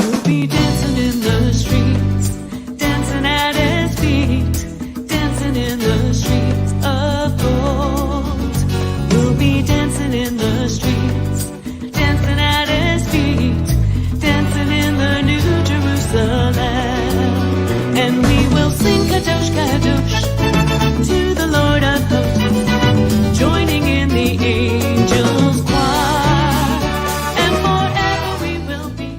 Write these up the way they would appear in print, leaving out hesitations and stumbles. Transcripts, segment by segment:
We'll be dancing in the streets, dancing at his feet, dancing in the streets of gold. We'll be dancing in the streets, dancing at his feet, dancing in the New Jerusalem. And we will sing Kadosh, Kadosh to the Lord of hosts, joining in the angels' choir, and forever we will be.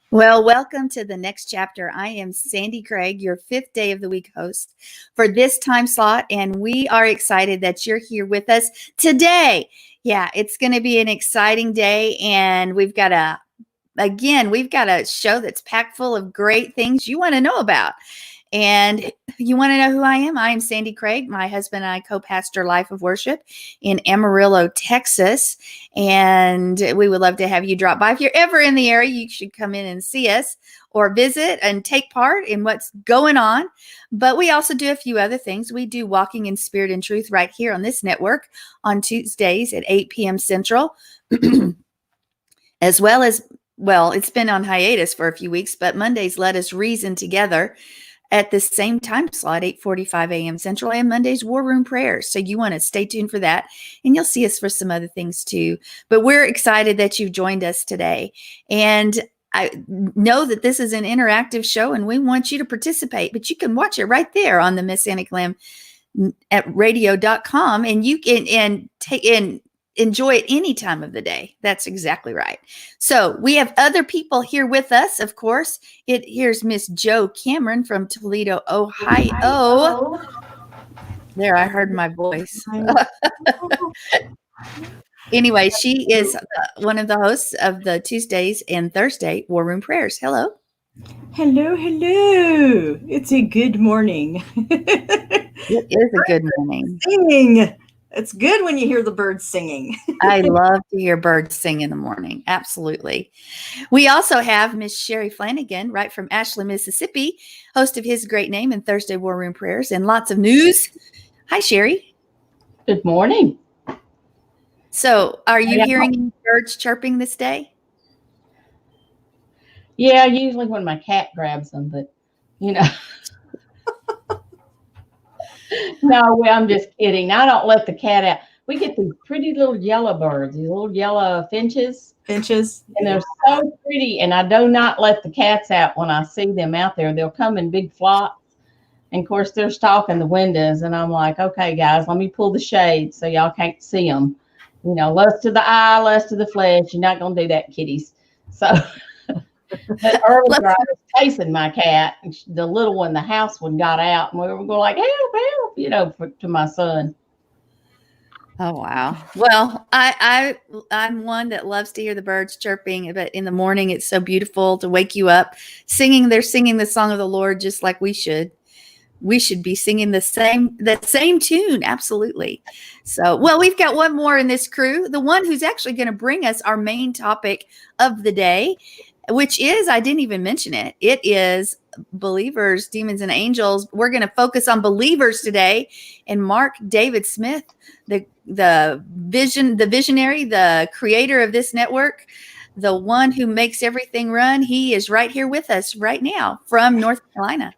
Well, welcome to the next chapter. I am Sandi Craig, your 5th day of the week host for this time slot, and we are excited that you're here with us today. Yeah, it's going to be an exciting day, and we've got a show that's packed full of great things you want to know about. And you want to know who I am? I am Sandi Craig. My husband and I co-pastor Life of Worship in Amarillo, Texas. And we would love to have you drop by. If you're ever in the area, you should come in and see us or visit and take part in what's going on. But we also do a few other things. We do Walking in Spirit and Truth right here on this network on Tuesdays at 8 p.m. Central, as well as, well, it's been on hiatus for a few weeks, but Mondays let us reason together at the same time slot, 8:45 a.m. Central, and Monday's War Room Prayers. So you want to stay tuned for that, and you'll see us for some other things too. But we're excited that you've joined us today. And I know that this is an interactive show, and we want you to participate, but you can watch it right there on the Messianic Lamb at radio.com, and you can enjoy it any time of the day. That's exactly right. So we have other people here with us, of course. Here's Miss Jo Cameron from Toledo, Ohio. There, I heard my voice. Anyway, she is one of the hosts of the Tuesdays and Thursday War Room Prayers. Hello. Hello, hello. It's a good morning. It is a good morning. Singing. It's good when you hear the birds singing. I love to hear birds sing in the morning. Absolutely. We also have Miss Sherry Flannigan, right from Ashland, Mississippi, host of His Great Name and Thursday War Room Prayers and lots of news. Hi, Sherry. Good morning. So are you hearing birds chirping this day? Yeah, usually when my cat grabs them, but you know. No, I'm just kidding. I don't let the cat out. We get these pretty little yellow birds, these little yellow finches. And they're so pretty. And I do not let the cats out when I see them out there. They'll come in big flocks. And of course, they're stalking the windows. And I'm like, okay, guys, let me pull the shade so y'all can't see them. You know, lust of the eye, lust of the flesh. You're not going to do that, kitties. So but earlier I was chasing my cat, and the little one, the house one, got out, and we were going like, help, help, you know, to my son. Oh, wow. Well, I'm one that loves to hear the birds chirping, but in the morning it's so beautiful to wake you up singing. They're singing the song of the Lord just like we should. We should be singing that same tune. Absolutely. So, well, we've got one more in this crew, the one who's actually going to bring us our main topic of the day, which is, I didn't even mention it. It is believers, demons, and angels. We're going to focus on believers today. And Mark David Smith, the visionary, the creator of this network, the one who makes everything run, he is right here with us right now from North Carolina.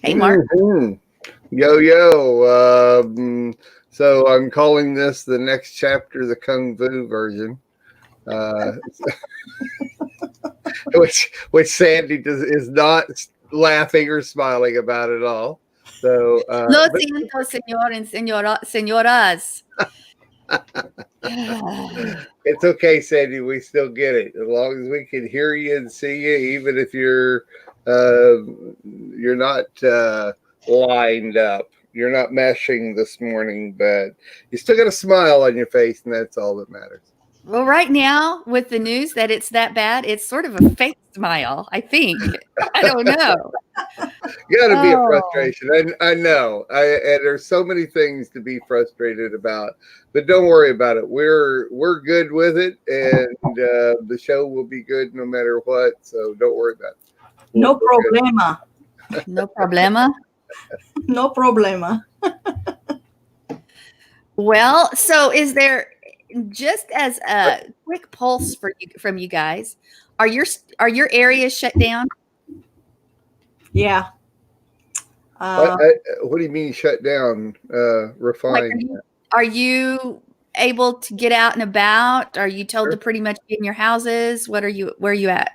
Hey, Mark. Mm-hmm. Yo. So I'm calling this the next chapter, the Kung Fu version. Which Sandi is not laughing or smiling about at all. So, Lo siento, señor and señoras. It's okay, Sandi. We still get it as long as we can hear you and see you, even if you're not lined up. You're not meshing this morning, but you still got a smile on your face, and that's all that matters. Well, right now, with the news that it's that bad, it's sort of a fake smile, I think. I don't know. Got to be a frustration. I know. And there's so many things to be frustrated about, but don't worry about it. We're good with it, and the show will be good no matter what. So don't worry about it. No problema. No problema. No problema. Well, so is there just as a quick pulse from you guys, are your areas shut down? Yeah. What do you mean shut down? Like, Refine. are you able to get out and about? Are you told to pretty much be in your houses? Where are you at?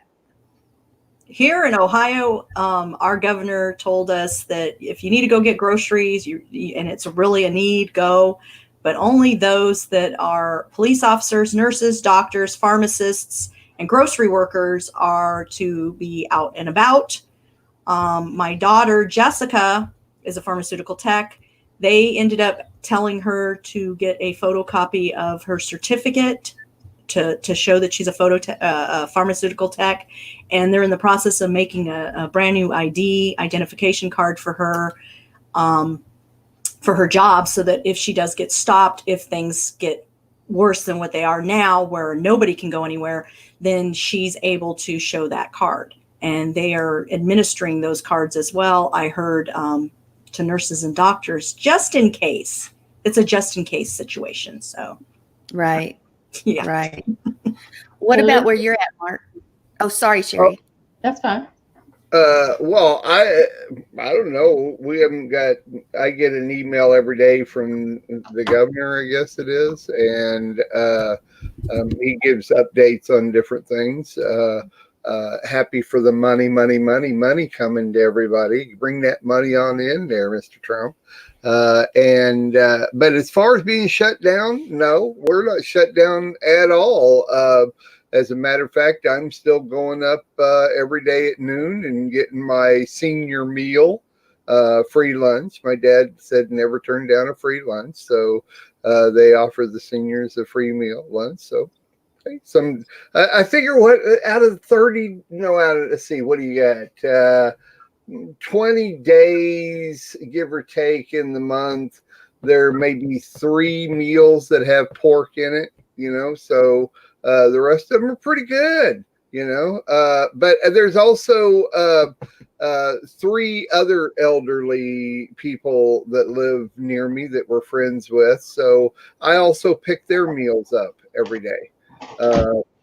Here in Ohio, our governor told us that if you need to go get groceries, and it's really a need, go. But only those that are police officers, nurses, doctors, pharmacists, and grocery workers are to be out and about. My daughter, Jessica, is a pharmaceutical tech. They ended up telling her to get a photocopy of her certificate to show that she's a pharmaceutical tech. And they're in the process of making a brand new identification card for her job, so that if she does get stopped, if things get worse than what they are now, where nobody can go anywhere, then she's able to show that card. And they are administering those cards as well, I heard, to nurses and doctors, just in case. It's a just in case situation. So, Right. yeah. Right. What about where you're at, Mark? Oh, sorry, Sherry. That's fine. Well, I don't know. I get an email every day from the governor, I guess it is, and he gives updates on different things. Happy for the money coming to everybody. Bring that money on in there, Mr. Trump. But as far as being shut down, no, we're not shut down at all. As a matter of fact, I'm still going up every day at noon and getting my senior meal, free lunch. My dad said never turn down a free lunch, so they offer the seniors a free meal lunch. So I figure what out of 30, let's see, what do you got? 20 days, give or take, in the month, there may be 3 meals that have pork in it, so the rest of them are pretty good, but there's also 3 other elderly people that live near me that we're friends with, so I also pick their meals up every day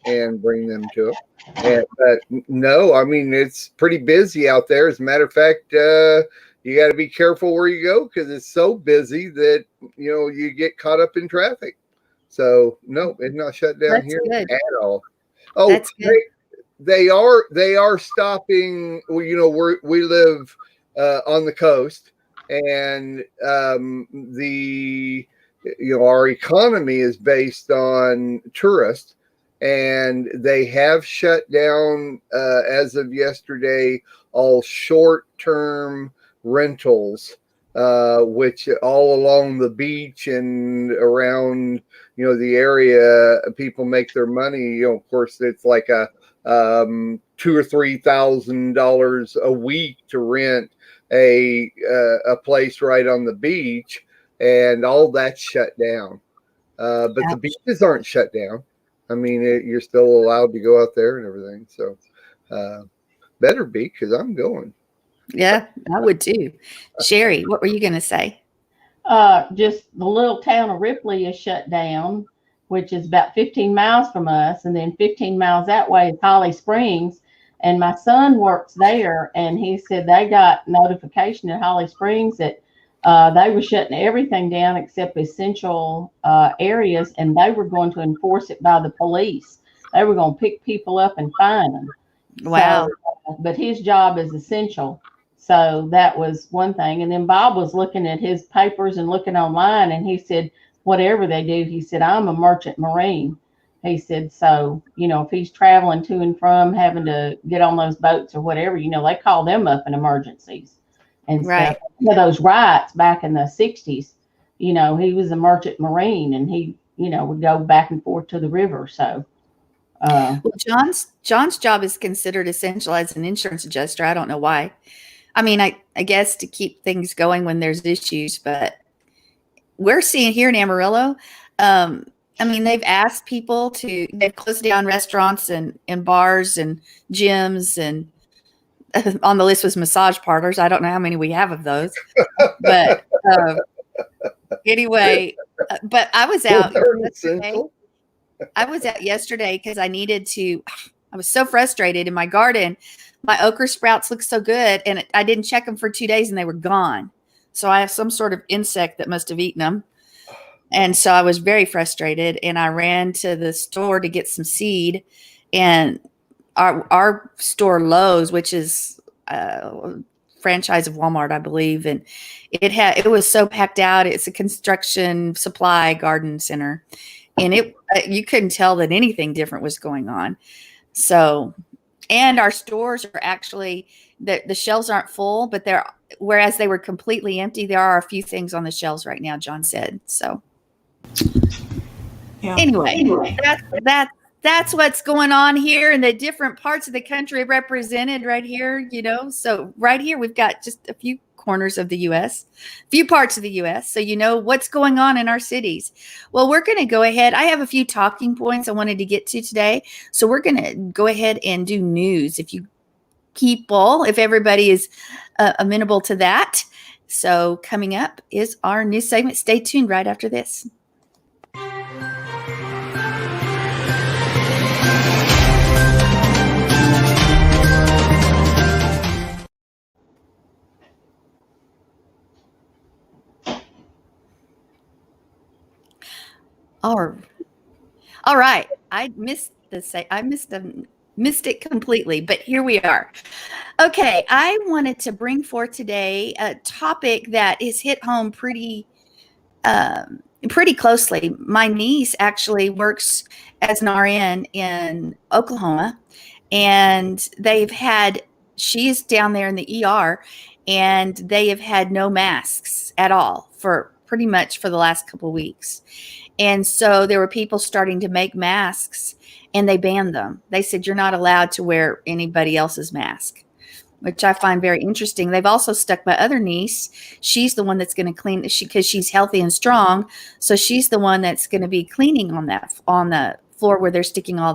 and bring them to them. But no, I mean, it's pretty busy out there. As a matter of fact, you got to be careful where you go, because it's so busy that you get caught up in traffic. So no, it's not shut down here at all. Oh, that's good. They are stopping. We live on the coast, and our economy is based on tourists. And they have shut down, as of yesterday, all short-term rentals, which all along the beach and around, the area, people make their money. Of course, it's like a $2,000 or $3,000 a week to rent a place right on the beach, and all that's shut down. But the beaches aren't shut down. I mean, you're still allowed to go out there and everything. So better be, because I'm going. Yeah, I would too. Sherry, what were you going to say? Just the little town of Ripley is shut down, which is about 15 miles from us. And then 15 miles that way is Holly Springs. And my son works there, and he said they got notification at Holly Springs that they were shutting everything down except essential areas, and they were going to enforce it by the police. They were going to pick people up and fine them. Wow. So, but his job is essential. So that was one thing. And then Bob was looking at his papers and looking online, and he said, whatever they do, he said, I'm a merchant marine. He said, so, if he's traveling to and from, having to get on those boats or whatever, they call them up in emergencies. And right. Those riots back in the 60s, he was a merchant marine, and he, would go back and forth to the river. So, well, John's job is considered essential as an insurance adjuster. I don't know why. I mean, I guess to keep things going when there's issues, but we're seeing here in Amarillo. I mean, they've asked people they've closed down restaurants and bars and gyms, and on the list was massage parlors. I don't know how many we have of those, but Anyway, but I was out They're yesterday. essential. I was out yesterday because I needed to. I was so frustrated in my garden. My okra sprouts looked so good, and I didn't check them for 2 days, and they were gone. So I have some sort of insect that must have eaten them. And so I was very frustrated, and I ran to the store to get some seed. And our store, Lowe's, which is a franchise of Walmart, I believe, and it was so packed out. It's a construction supply garden center, and you couldn't tell that anything different was going on. So, and our stores are actually the shelves aren't full, but whereas they were completely empty, there are a few things on the shelves right now, John said. So Yeah. anyway, that's what's going on here in the different parts of the country represented right here, So right here, we've got just a few corners of the U.S., a few parts of the U.S., so you know what's going on in our cities. Well, we're going to go ahead. I have a few talking points I wanted to get to today, so we're going to go ahead and do news. If everybody is amenable to that. So coming up is our news segment. Stay tuned right after this. All right. I missed it completely, but here we are. Okay, I wanted to bring forth today a topic that is hit home pretty closely. My niece actually works as an RN in Oklahoma, and she's down there in the ER, and they have had no masks at all for pretty much for the last couple of weeks. And so there were people starting to make masks, and they banned them. They said, you're not allowed to wear anybody else's mask, which I find very interesting. They've also stuck my other niece. She's the one that's going to clean because she's healthy and strong. So she's the one that's going to be cleaning on the floor where they're sticking all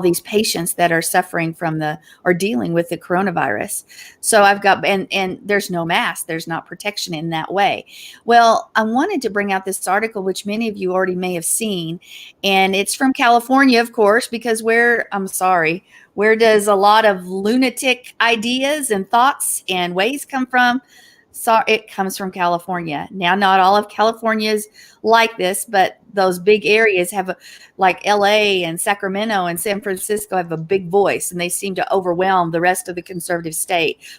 these patients that are suffering from or dealing with the coronavirus. So I've got, and there's no mask. There's not protection in that way. Well, I wanted to bring out this article, which many of you already may have seen, and it's from California, of course, because where does a lot of lunatic ideas and thoughts and ways come from? So it comes from California. Now, not all of California is like this, but those big areas like LA and Sacramento and San Francisco have a big voice, and they seem to overwhelm the rest of the conservative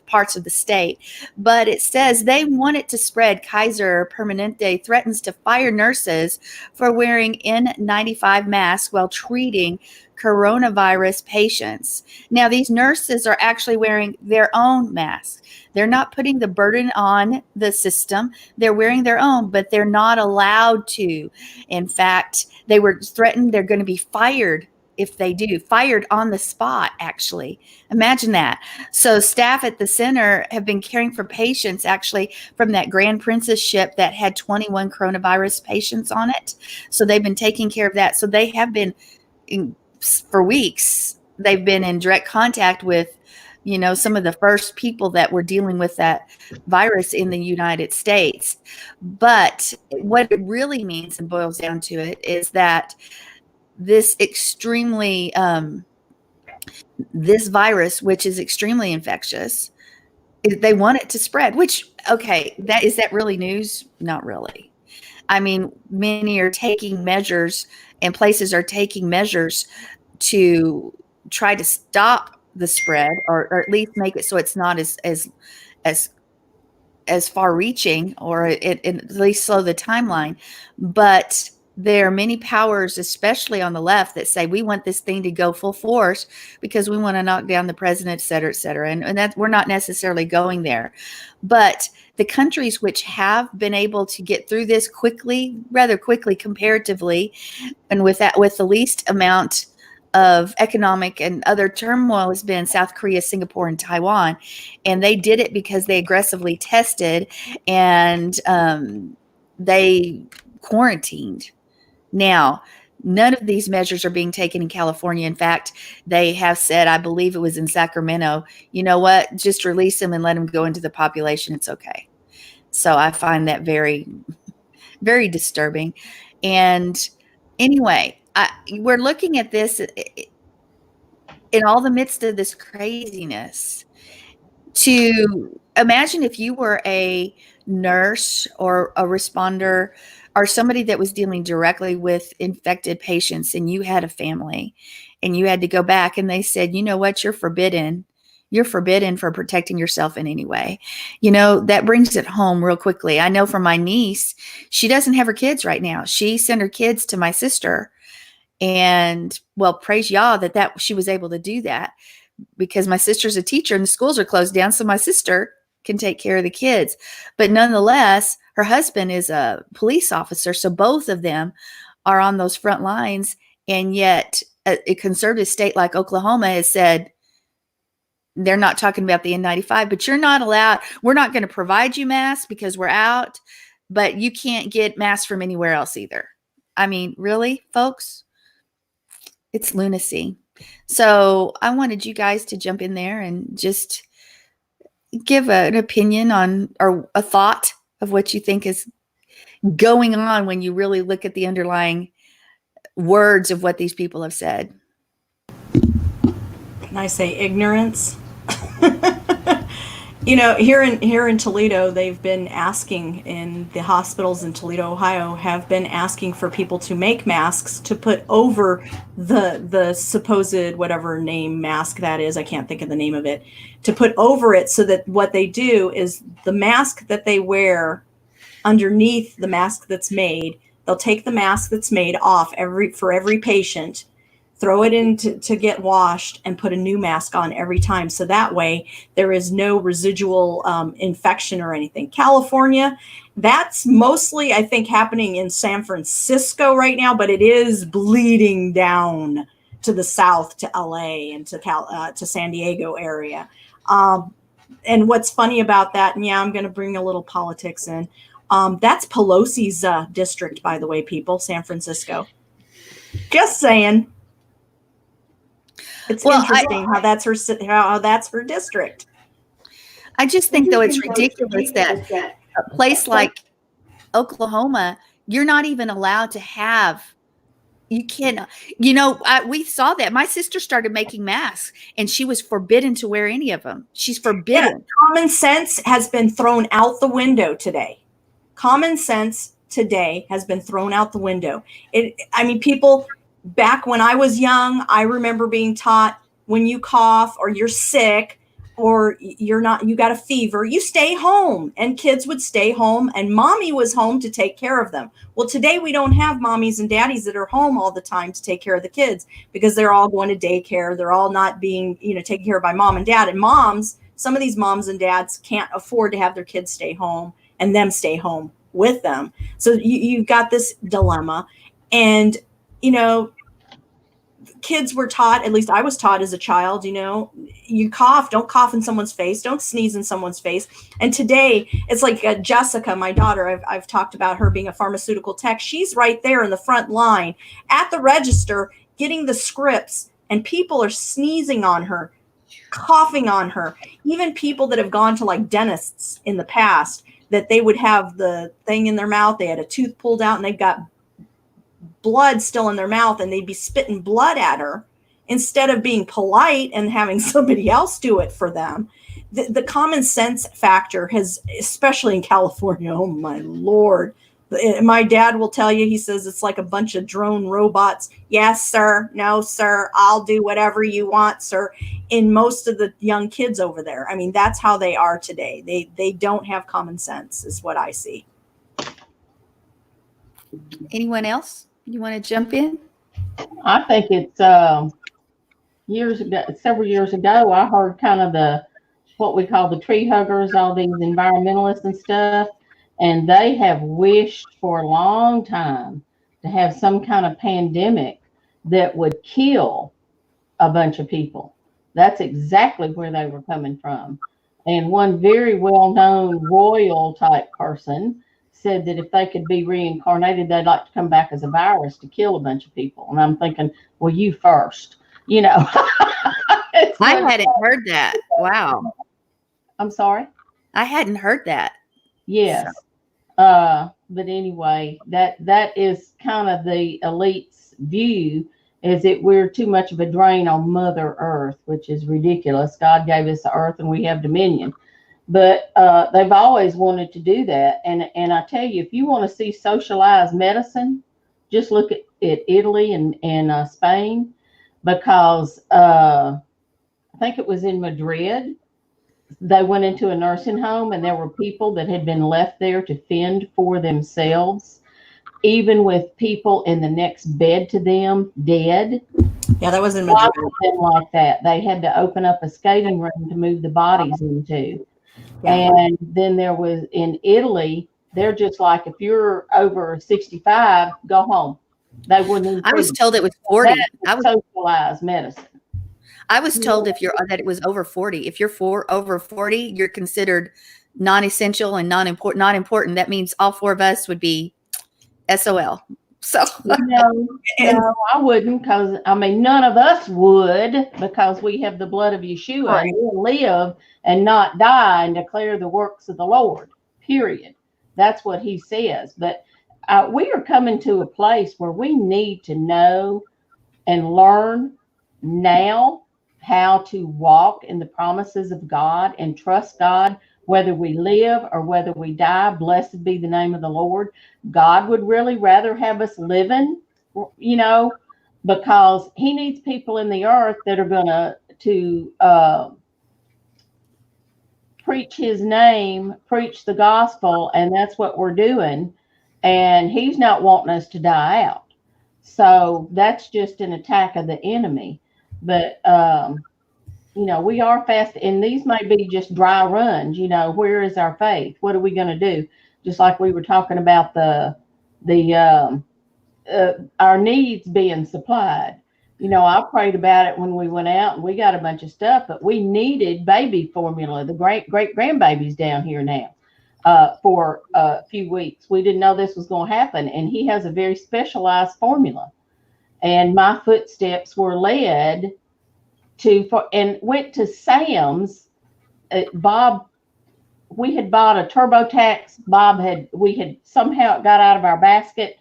parts of the state. But it says they want it to spread. Kaiser Permanente threatens to fire nurses for wearing N95 masks while treating coronavirus patients. Now, these nurses are actually wearing their own masks. They're not putting the burden on the system. They're wearing their own, but they're not allowed to. In fact, they were threatened they're going to be fired if they do. Fired on the spot, actually. Imagine that. So staff at the center have been caring for patients actually from that Grand Princess ship that had 21 coronavirus patients on it. So they've been taking care of that. So they have been, for weeks, they've been in direct contact with some of the first people that were dealing with that virus in the United States. But what it really means and boils down to it is that this this virus, which is extremely infectious, they want it to spread, is that really news? Not really. I mean, many are taking measures, and places are taking measures to try to stop the spread, or at least make it so it's not as far reaching, or at least slow the timeline. But there are many powers, especially on the left, that say we want this thing to go full force because we want to knock down the president, et cetera, et cetera. And that we're not necessarily going there. But the countries which have been able to get through this rather quickly comparatively, and with the least amount of economic and other turmoil has been South Korea, Singapore, and Taiwan. And they did it because they aggressively tested, and they quarantined. Now, none of these measures are being taken in California. In fact, they have said, I believe it was in Sacramento, you know what, just release them and let them go into the population. It's okay. So I find that very very disturbing. And anyway, we're looking at this in all the midst of this craziness. To imagine if you were a nurse or a responder or somebody that was dealing directly with infected patients, and you had a family and you had to go back and they said, you know what, you're forbidden. You're forbidden for protecting yourself in any way. That brings it home real quickly. I know from my niece, she doesn't have her kids right now. She sent her kids to my sister, and well, praise Yah that she was able to do that, because my sister's a teacher and the schools are closed down. So my sister can take care of the kids. But nonetheless, her husband is a police officer. So both of them are on those front lines. And yet a conservative state like Oklahoma has said, they're not talking about the N95, but you're not allowed. We're not going to provide you masks because we're out, but you can't get masks from anywhere else either. I mean, really, folks? It's lunacy. So I wanted you guys to jump in there and just give an opinion on, or a thought of what you think is going on when you really look at the underlying words of what these people have said. Can I say ignorance? Here in Toledo, they've been asking, in the hospitals in Toledo, Ohio, have been asking for people to make masks to put over the supposed whatever name mask that is. I can't think of the name of it. To put over it, so that what they do is the mask that they wear underneath the mask that's made, they'll take the mask that's made off for every patient, throw it in to get washed, and put a new mask on every time. So that way there is no residual infection or anything. California, that's mostly, I think, happening in San Francisco right now, but it is bleeding down to the south, to LA and to San Diego area. And what's funny about that, and yeah, I'm going to bring a little politics in. That's Pelosi's district, by the way, people, San Francisco. Just saying. It's interesting how that's her district. I just think, though, it's ridiculous that a place like Oklahoma, you're not even allowed to have. You can't. We saw that. My sister started making masks, and she was forbidden to wear any of them. She's forbidden. Yeah, common sense has been thrown out the window today. Common sense today has been thrown out the window. People. Back when I was young, I remember being taught, when you cough or you're sick or you got a fever, you stay home, and kids would stay home, and mommy was home to take care of them. Well, today we don't have mommies and daddies that are home all the time to take care of the kids, because they're all going to daycare. They're all not being, taken care of by mom and dad. And some of these moms and dads can't afford to have their kids stay home and them stay home with them. So you've got this dilemma. And kids were taught, at least I was taught as a child, you cough, don't cough in someone's face, don't sneeze in someone's face. And today it's like Jessica, my daughter, I've talked about her being a pharmaceutical tech. She's right there in the front line at the register getting the scripts, and people are sneezing on her, coughing on her. Even people that have gone to like dentists in the past, that they would have the thing in their mouth, they had a tooth pulled out and they've got blood still in their mouth, and they'd be spitting blood at her instead of being polite and having somebody else do it for them. The common sense factor has, especially in California, oh my Lord. My dad will tell you, he says it's like a bunch of drone robots. Yes, sir. No, sir. I'll do whatever you want, sir. In most of the young kids over there. I mean, that's how they are today. They don't have common sense, is what I see. Anyone else? You want to jump in? I think it's several years ago, I heard kind of what we call the tree huggers, all these environmentalists and stuff, and they have wished for a long time to have some kind of pandemic that would kill a bunch of people. That's exactly where they were coming from. And one very well-known royal type person said that if they could be reincarnated, they'd like to come back as a virus to kill a bunch of people. And I'm thinking, well, you first, I hadn't heard that. Wow. I'm sorry? I hadn't heard that. Yes. but anyway, that is kind of the elite's view, is that we're too much of a drain on Mother Earth, which is ridiculous. God gave us the earth and we have dominion. But they've always wanted to do that. And I tell you, if you want to see socialized medicine, just look at Italy and Spain, because I think it was in Madrid. They went into a nursing home and there were people that had been left there to fend for themselves, even with people in the next bed to them dead. Yeah, that was in Madrid. Like that. They had to open up a skating rink to move the bodies into. Yeah. And then there was in Italy, they're just like, if you're over 65, go home. They wouldn't. I was told it was 40. I was socialized medicine. I was told that it was over 40. If you're over 40, you're considered non-essential and not important. That means all four of us would be SOL. So no, I wouldn't, because I mean none of us would, because we have the blood of Yeshua, right, and we'll live and not die and declare the works of the Lord. Period. That's what he says. But we are coming to a place where we need to know and learn now how to walk in the promises of God and trust God, whether we live or whether we die. Blessed be the name of the Lord. God would really rather have us living, because he needs people in the earth that are going to preach his name, preach the gospel, and that's what we're doing. And he's not wanting us to die out. So that's just an attack of the enemy. But, we are fast, and these may be just dry runs. Where is our faith? What are we going to do? Just like we were talking about our needs being supplied. I prayed about it when we went out and we got a bunch of stuff, but we needed baby formula. The great grandbaby's down here now for a few weeks. We didn't know this was going to happen, and he has a very specialized formula. And my footsteps were led and went to Sam's. Bob, we had bought a TurboTax. We had somehow got out of our basket.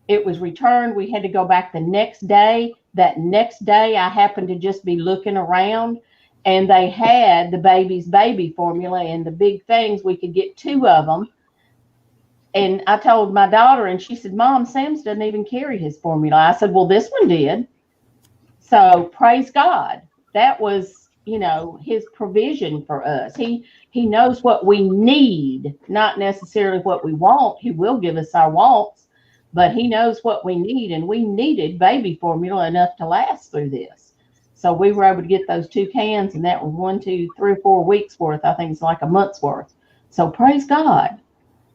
It was returned. We had to go back the next day. That next day, I happened to just be looking around, and they had the baby's baby formula and the big things. We could get 2 of them. And I told my daughter, and she said, Mom, Sam's doesn't even carry his formula. I said, well, this one did. So praise God. That was, his provision for us. He knows what we need, not necessarily what we want. He will give us our wants, but he knows what we need. And we needed baby formula enough to last through this. So we were able to get those 2 cans, and that was 1, 2, 3 or 4 weeks worth. I think it's like a month's worth. So praise God.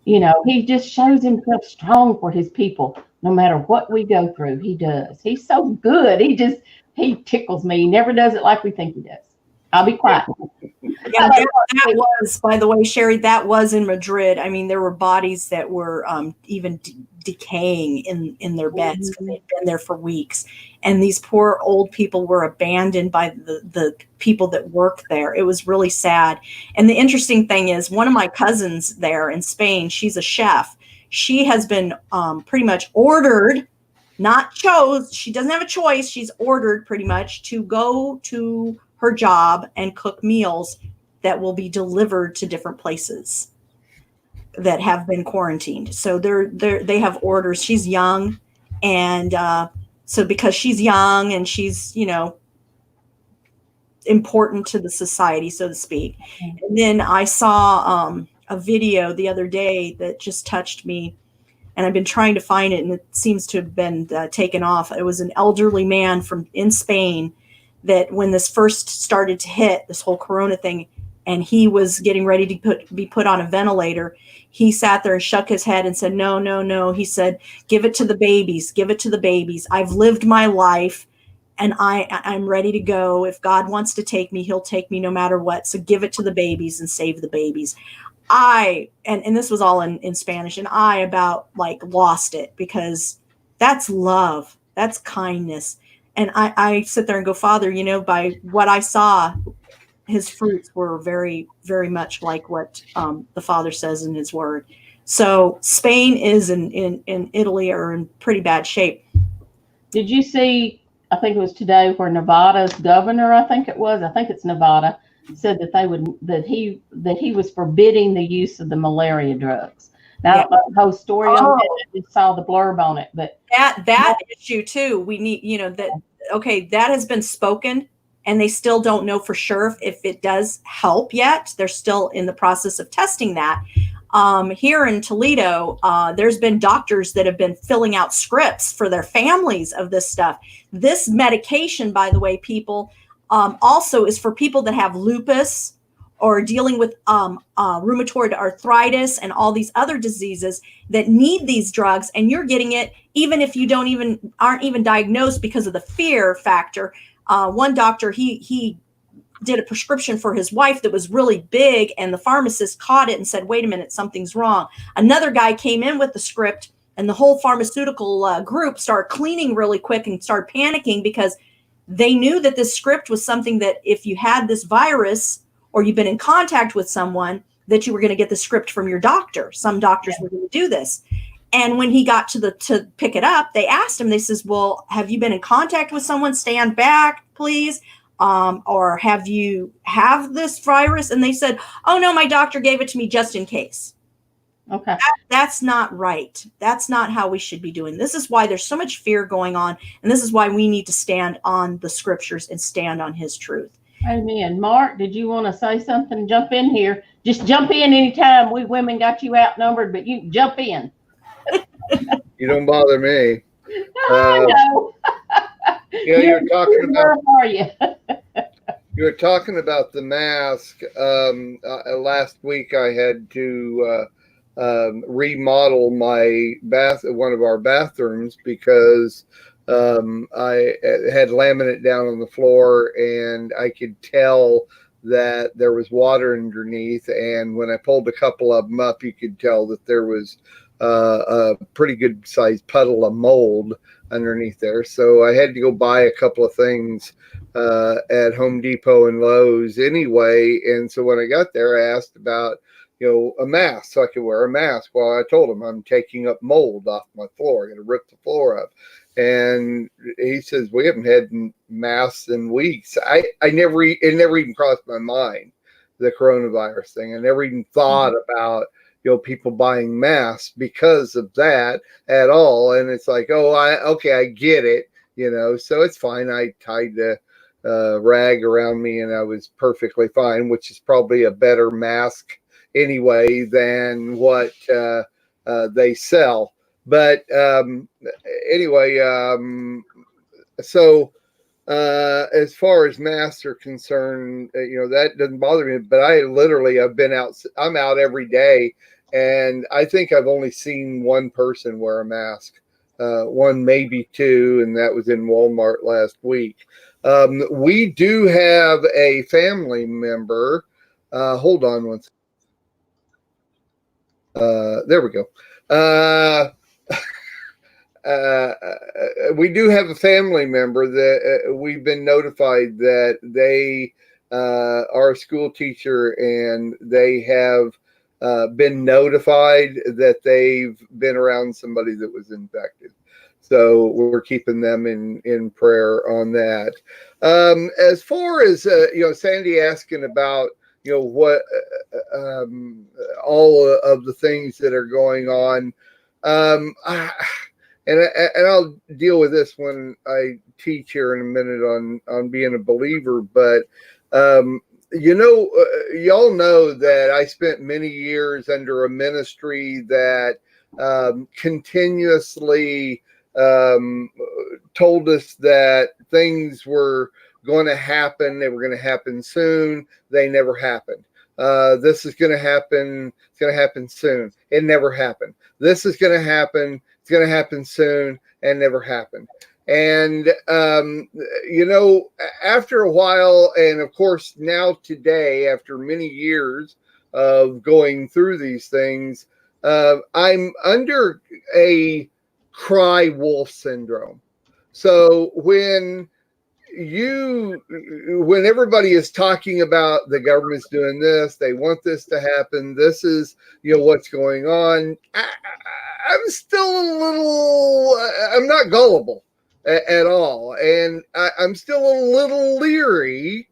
He just shows himself strong for his people. No matter what we go through, he does. He's so good. He tickles me. He never does it like we think he does. I'll be quiet. Yeah, that was, by the way, Sherry, that was in Madrid. I mean, there were bodies that were even decaying in their beds because they'd been there for weeks. And these poor old people were abandoned by the people that work there. It was really sad. And the interesting thing is, one of my cousins there in Spain, she's a chef. She has been pretty much ordered, not chose. She doesn't have a choice. She's ordered pretty much to go to her job and cook meals that will be delivered to different places that have been quarantined. So they have orders. She's young. And so because she's young and she's, important to the society, so to speak. And then I saw a video the other day that just touched me, and I've been trying to find it, and it seems to have been taken off. It was an elderly man in Spain that when this first started to hit, this whole corona thing, and he was getting ready to be put on a ventilator, he sat there and shook his head and said, no, no, no. He said, give it to the babies. Give it to the babies. I've lived my life, and I'm ready to go. If God wants to take me, he'll take me no matter what. So give it to the babies and save the babies. And this was all in Spanish, and I about lost it, because that's love. That's kindness. And I sit there and go, Father, by what I saw, his fruits were very, very much like what the Father says in his word. So Spain is in Italy are in pretty bad shape. Did you see, I think it was today, where Nevada's governor, I think it's Nevada, said that he was forbidding the use of the malaria drugs. Now, I don't know the whole story on it. I just saw the blurb on it, but that issue too, we need, that has been spoken, and they still don't know for sure if it does help yet. They're still in the process of testing that. Here in Toledo, there's been doctors that have been filling out scripts for their families of this stuff. This medication, by the way, people, also is for people that have lupus or dealing with rheumatoid arthritis and all these other diseases that need these drugs. And you're getting it even if you aren't even diagnosed because of the fear factor. One doctor, he did a prescription for his wife that was really big, and the pharmacist caught it and said, wait a minute, something's wrong. Another guy came in with the script, and the whole pharmaceutical group started cleaning really quick and started panicking because they knew that this script was something that if you had this virus or you've been in contact with someone, that you were going to get the script from your doctor. Some doctors were going to do this. And when he got to pick it up, they asked him, they says, well, have you been in contact with someone? Stand back, please. Or have this virus? And they said, oh no, my doctor gave it to me just in case. Okay. That's not right. That's not how we should be doing. This is why there's so much fear going on. And this is why we need to stand on the scriptures and stand on his truth. Amen. Mark, did you want to say something? Jump in here. Just jump in anytime. We women got you outnumbered, but you jump in. You don't bother me. I know. You're talking about. Where are you? You were talking about the mask. Last week, I had to remodel one of our bathrooms because I had laminate down on the floor, and I could tell that there was water underneath. And when I pulled a couple of them up, you could tell that there was a pretty good sized puddle of mold underneath there. So I had to go buy a couple of things at Home Depot and Lowe's anyway. And so when I got there, I asked about, a mask, so I could wear a mask. Well, I told him I'm taking up mold off my floor. I'm going to rip the floor up. And he says, we haven't had masks in weeks. It never even crossed my mind, the coronavirus thing. I never even thought about, people buying masks because of that at all. And it's like, I get it, so it's fine. I tied the rag around me and I was perfectly fine, which is probably a better mask anyway than what they sell. But anyway, so as far as masks are concerned, that doesn't bother me. But I'm out every day, and I think I've only seen one person wear a mask, one, maybe two, and that was in Walmart last week. We do have a family member. Hold on one second. There we go. We do have a family member that we've been notified that they are a school teacher, and they have been notified that they've been around somebody that was infected. So we're keeping them in prayer on that. As far as, Sandy asking about, what all of the things that are going on. And I'll deal with this when I teach here in a minute on being a believer. But, y'all know that I spent many years under a ministry that continuously told us that things were going to happen. They were going to happen soon. They never happened. This is going to happen. It's going to happen soon. It never happened. This is going to happen. It's going to happen soon, and never happened. And, after a while, and of course now today, after many years of going through these things, I'm under a cry wolf syndrome. So when when everybody is talking about the government's doing this, they want this to happen, this is, what's going on, I'm still a little, I'm not gullible at all. And I'm still a little leery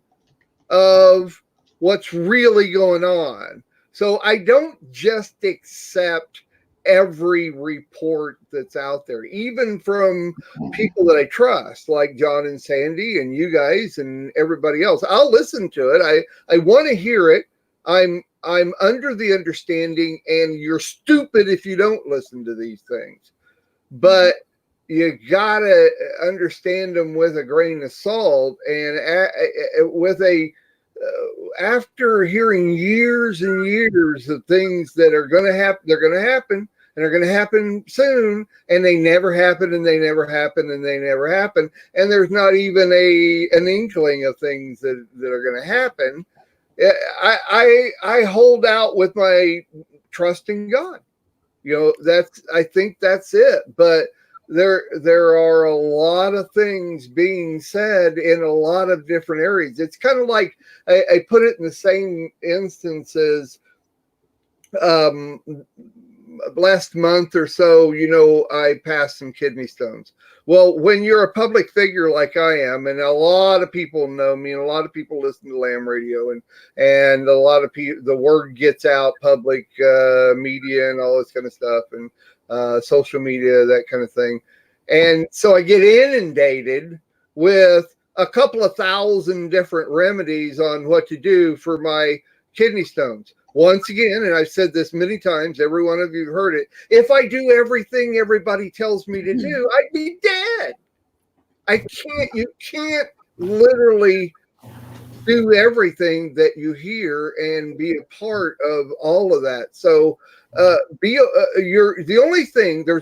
of what's really going on. So I don't just accept every report that's out there, even from people that I trust, like John and Sandy and you guys and everybody else. I'll listen to it. I want to hear it. I'm under the understanding, and you're stupid if you don't listen to these things. But you gotta understand them with a grain of salt, and with a after hearing years and years of things that are going to happen, they're going to happen, and they're going to happen soon, and they never happen, and they never happen, and they never happen, and there's not even an inkling of things that are going to happen. I hold out with my trust in God. I think that's it. But there are a lot of things being said in a lot of different areas. It's kind of like I put it in the same instances. Last month or so, I passed some kidney stones. Well, when you're a public figure like I am, and a lot of people know me, and a lot of people listen to Lamb Radio, and a lot of people, the word gets out, public media and all this kind of stuff, and social media, that kind of thing. And so I get inundated with a couple of thousand different remedies on what to do for my kidney stones. Once again, and I've said this many times, every one of you heard it, if I do everything everybody tells me to do, I'd be dead. You can't literally do everything that you hear and be a part of all of that. So there's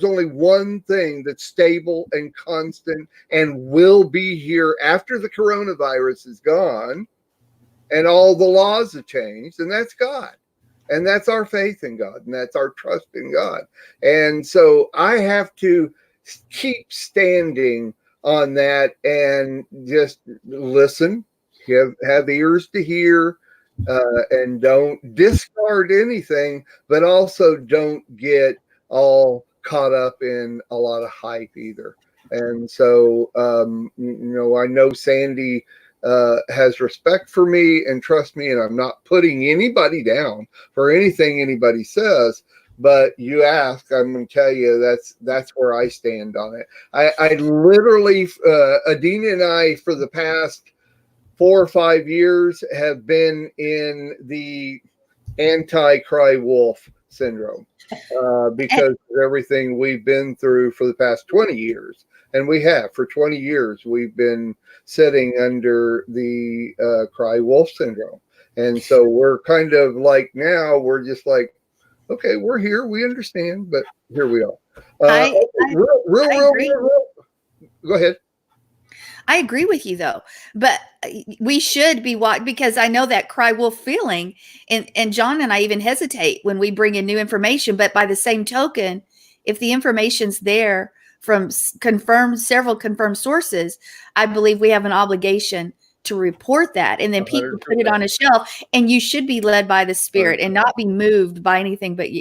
only one thing that's stable and constant and will be here after the coronavirus is gone and all the laws have changed, and that's God. And that's our faith in God, and that's our trust in God. And so I have to keep standing on that and just listen, have ears to hear, and don't discard anything, but also don't get all caught up in a lot of hype either. And so, I know Sandy has respect for me and trust me, and I'm not putting anybody down for anything anybody says. But you ask, I'm going to tell you that's where I stand on it. I literally, Adina and I, for the past 4 or 5 years, have been in the anti-cry wolf syndrome because of everything we've been through for the past 20 years. And we have, for 20 years, we've been sitting under the cry wolf syndrome. And so we're kind of like, now we're just like, okay, we're here, we understand, but here we are. Real. Go ahead. I agree with you, though, but we should be because I know that cry wolf feeling, and John and I even hesitate when we bring in new information. But by the same token, if the information's there from several confirmed sources, I believe we have an obligation to report that, and then people 100%. Put it on a shelf. And you should be led by the Spirit 100%. And not be moved by anything, but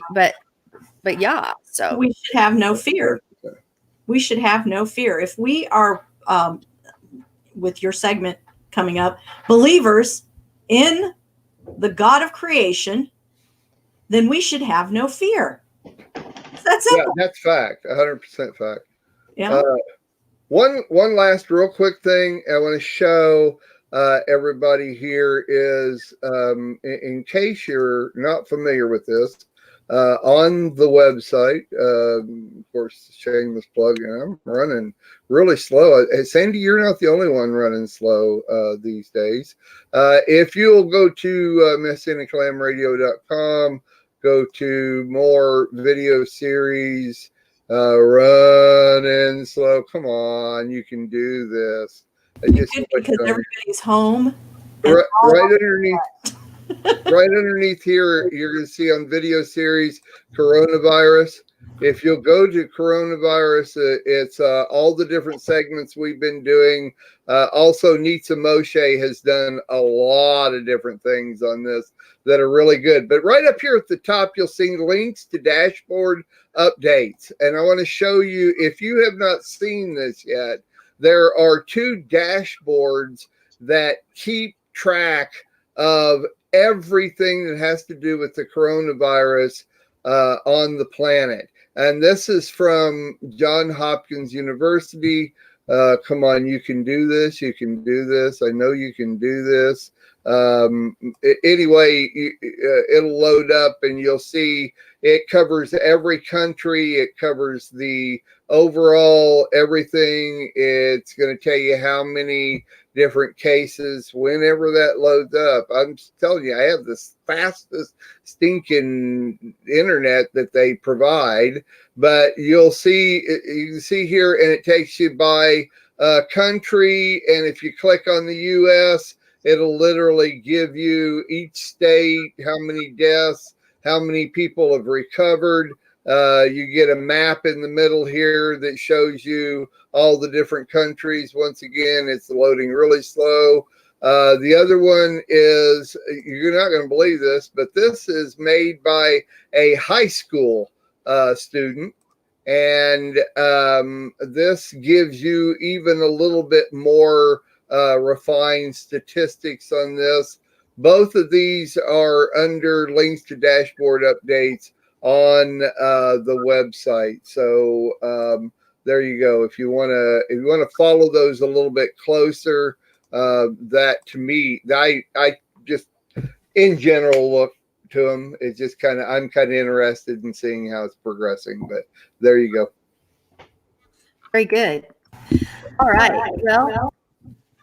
yeah. So we should have no fear. We should have no fear if we are. With your segment coming up, believers in the God of creation, then we should have no fear. That's it. Yeah, that's fact. 100% fact. Yeah. One last real quick thing I want to show everybody here is, in case you're not familiar with this, on the website, of course, shameless plug, I'm running really slow. Sandy, you're not the only one running slow these days. If you'll go to MessianicLambRadio.com, go to more video series, running slow. Come on, you can do this. Because everybody's home. Right underneath. Right underneath here, you're going to see on video series coronavirus. If you'll go to coronavirus, it's all the different segments we've been doing. Also, Nitsa Moshe has done a lot of different things on this that are really good. But right up here at the top, you'll see links to dashboard updates. And I want to show you, if you have not seen this yet, there are 2 dashboards that keep track of everything that has to do with the coronavirus on the planet. And this is from Johns Hopkins University. Come on, you can do this. You can do this. I know you can do this. Anyway, it'll load up and you'll see it covers every country. It covers the overall everything. It's going to tell you how many different cases whenever that loads up. I'm telling you, I have the fastest stinking internet that they provide, but you can see here, and it takes you by country. And if you click on the US, it'll literally give you each state, how many deaths, how many people have recovered. You get a map in the middle here that shows you all the different countries. Once again, it's loading really slow. The other one is, you're not going to believe this, but this is made by a high school student. And this gives you even a little bit more refined statistics on this. Both of these are under links to dashboard updates on the website. So there you go. If you want to follow those a little bit closer, that to me, I just in general look to them. It's just I'm kind of interested in seeing how it's progressing. But there you go. Very good. All right. Well,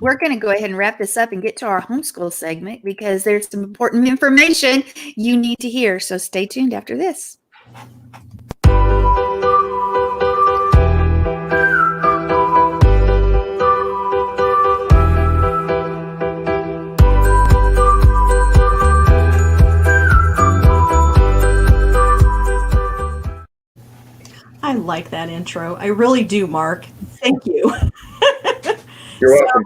we're going to go ahead and wrap this up and get to our homeschool segment because there's some important information you need to hear. So stay tuned after this. I like that intro. I really do, Mark. Thank you. You're welcome.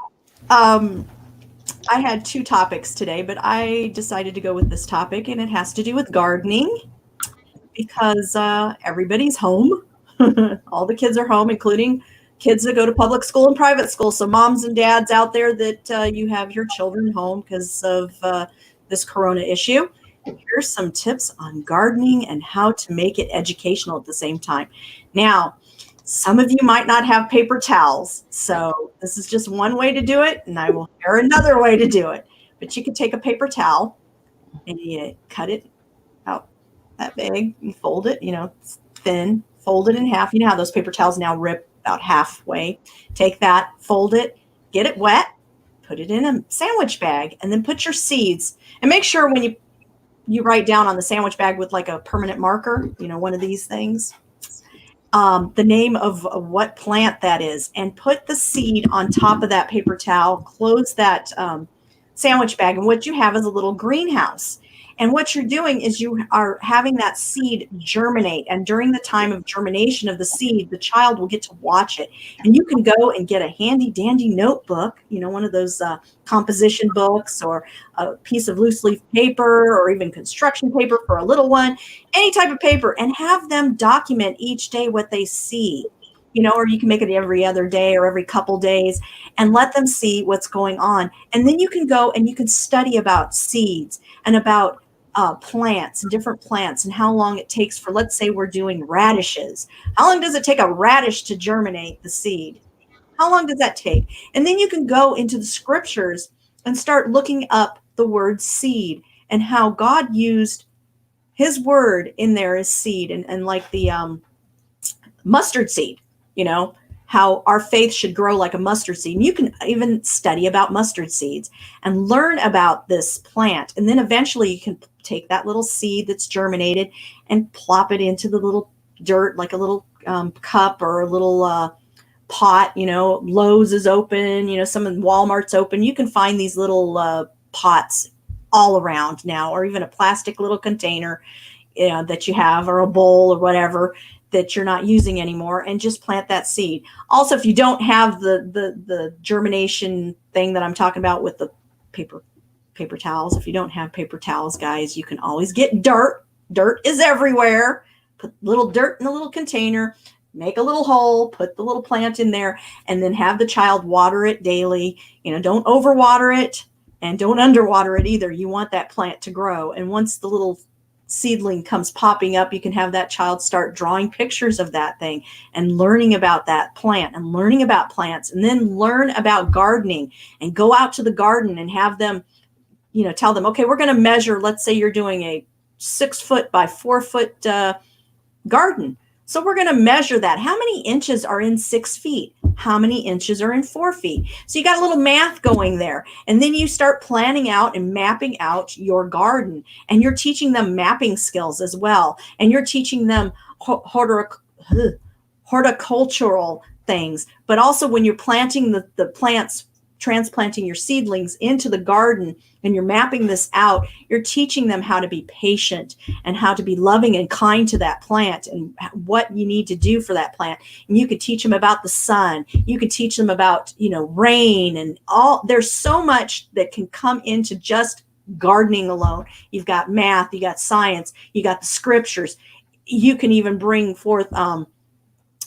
I had 2 topics today, but I decided to go with this topic, and it has to do with gardening because everybody's home. All the kids are home, including kids that go to public school and private school. So moms and dads out there that you have your children home because of this corona issue. Here's some tips on gardening and how to make it educational at the same time. Now, some of you might not have paper towels, so this is just one way to do it, and I will share another way to do it. But you can take a paper towel and you cut it out that big, you fold it, it's thin, fold it in half. You know how those paper towels now rip about halfway. Take that, fold it, get it wet, put it in a sandwich bag, and then put your seeds. And make sure when you write down on the sandwich bag with like a permanent marker, one of these things, the name of what plant that is, and put the seed on top of that paper towel, close that sandwich bag, and what you have is a little greenhouse. And what you're doing is you are having that seed germinate. And during the time of germination of the seed, the child will get to watch it. And you can go and get a handy dandy notebook, one of those composition books, or a piece of loose leaf paper, or even construction paper for a little one, any type of paper, and have them document each day what they see. Or you can make it every other day or every couple days and let them see what's going on. And then you can go and you can study about seeds and about plants and different plants and how long it takes for, let's say we're doing radishes. How long does it take a radish to germinate the seed? How long does that take? And then you can go into the scriptures and start looking up the word seed and how God used his word in there as seed, and like the mustard seed, how our faith should grow like a mustard seed. And you can even study about mustard seeds and learn about this plant. And then eventually you can take that little seed that's germinated and plop it into the little dirt, like a little cup or a little pot. Lowe's is open, some in Walmart's open. You can find these little pots all around now, or even a plastic little container that you have, or a bowl or whatever. that you're not using anymore, and just plant that seed. Also, if you don't have the germination thing that I'm talking about with the paper towels, if you don't have paper towels, guys, you can always get dirt. Dirt is everywhere. Put little dirt in a little container, make a little hole, put the little plant in there, and then have the child water it daily. Don't overwater it and don't underwater it either. You want that plant to grow. And once the little seedling comes popping up, you can have that child start drawing pictures of that thing and learning about that plant and learning about plants, and then learn about gardening and go out to the garden and have them, tell them, okay, we're going to measure. Let's say you're doing a 6 foot by 4 foot garden. So we're going to measure that. How many inches are in 6 feet? How many inches are in 4 feet? So you got a little math going there. And then you start planning out and mapping out your garden. And you're teaching them mapping skills as well. And you're teaching them horticultural things. But also when you're planting the plants, transplanting your seedlings into the garden, and you're mapping this out, you're teaching them how to be patient and how to be loving and kind to that plant and what you need to do for that plant. And you could teach them about the sun. You could teach them about, rain and all. There's so much that can come into just gardening alone. You've got math, you got science, you got the scriptures. You can even bring forth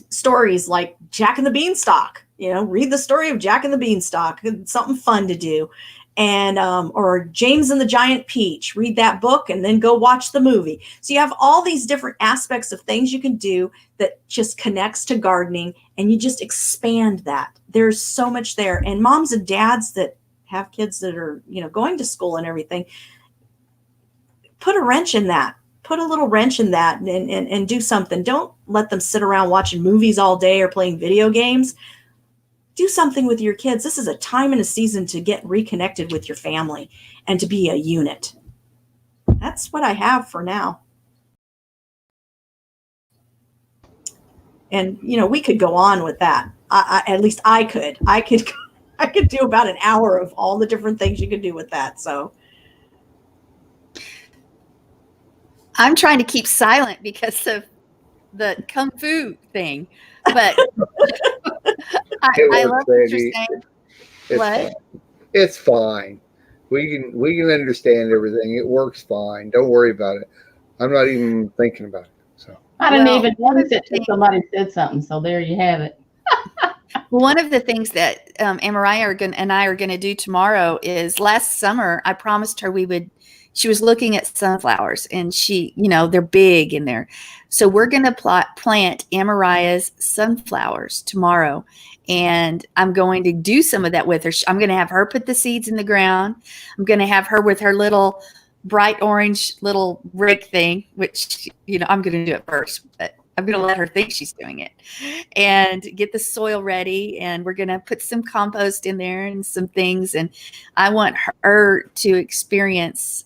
stories like Jack and the Beanstalk. Read the story of Jack and the Beanstalk. It's something fun to do. And or James and the Giant Peach. Read that book and then go watch the movie. So you have all these different aspects of things you can do that just connects to gardening, and you just expand that. There's so much there. And moms and dads that have kids that are, going to school and everything, put a wrench in that. Put a little wrench in that and do something. Don't let them sit around watching movies all day or playing video games. Do something with your kids. This is a time and a season to get reconnected with your family and to be a unit. That's what I have for now. And, we could go on with that. At least I could. I could do about an hour of all the different things you could do with that. So I'm trying to keep silent because of the kung fu thing, but I love what you're saying. What? It's fine. We can understand everything. It works fine. Don't worry about it. I'm not even thinking about it. So I didn't even notice it until somebody said something. So there you have it. One of the things that Mariah and I are going to do tomorrow is, last summer I promised her she was looking at sunflowers, and they're big in there. So we're going to plant Amariah's sunflowers tomorrow. And I'm going to do some of that with her. I'm going to have her put the seeds in the ground. I'm going to have her with her little bright orange little rake thing, which, I'm going to do it first, but I'm going to let her think she's doing it, and get the soil ready. And we're going to put some compost in there and some things. And I want her to experience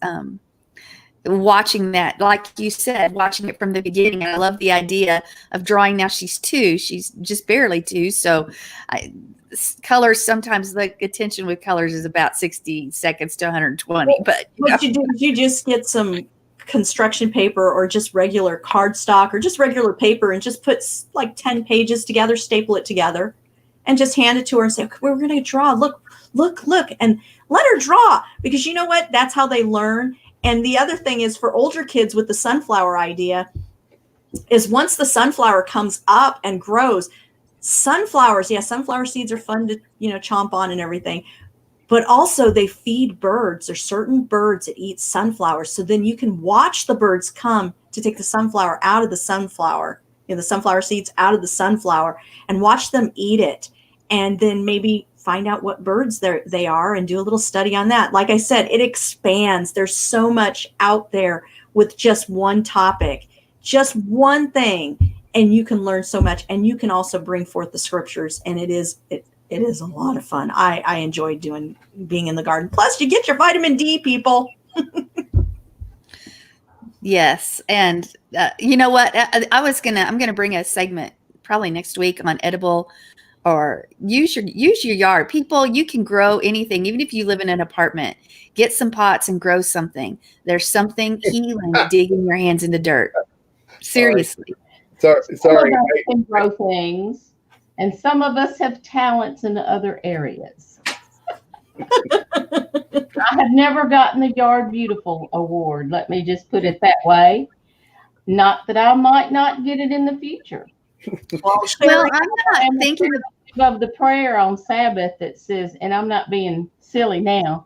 watching that, like you said, watching it from the beginning. I love the idea of drawing. Now she's 2. She's just barely 2. So colors, sometimes the attention with colors is about 60 seconds to 120. But what you do is you just get some construction paper or just regular cardstock or just regular paper and just put like 10 pages together, staple it together, and just hand it to her and say, okay, we're going to draw. Look, and let her draw, because you know what? That's how they learn. And the other thing is, for older kids with the sunflower idea, is once the sunflower comes up and grows, sunflower seeds are fun to, chomp on and everything. But also they feed birds. There's certain birds that eat sunflowers. So then you can watch the birds come to take the sunflower out of the sunflower, the sunflower seeds out of the sunflower, and watch them eat it. And then maybe find out what birds they are and do a little study on that. Like I said, it expands. There's so much out there with just one topic, just one thing, and you can learn so much. And you can also bring forth the scriptures, and it is a lot of fun. I enjoy being in the garden. Plus, you get your vitamin D, people. Yes, and you know what? I'm gonna bring a segment probably next week on edible, or use your yard. People, you can grow anything, even if you live in an apartment. Get some pots and grow something. There's something healing digging your hands in the dirt. Seriously. Sorry. Some of us can grow things, and some of us have talents in other areas. I have never gotten the Yard Beautiful award. Let me just put it that way. Not that I might not get it in the future. Well, I'm not thinking of the prayer on Sabbath that says, and I'm not being silly now,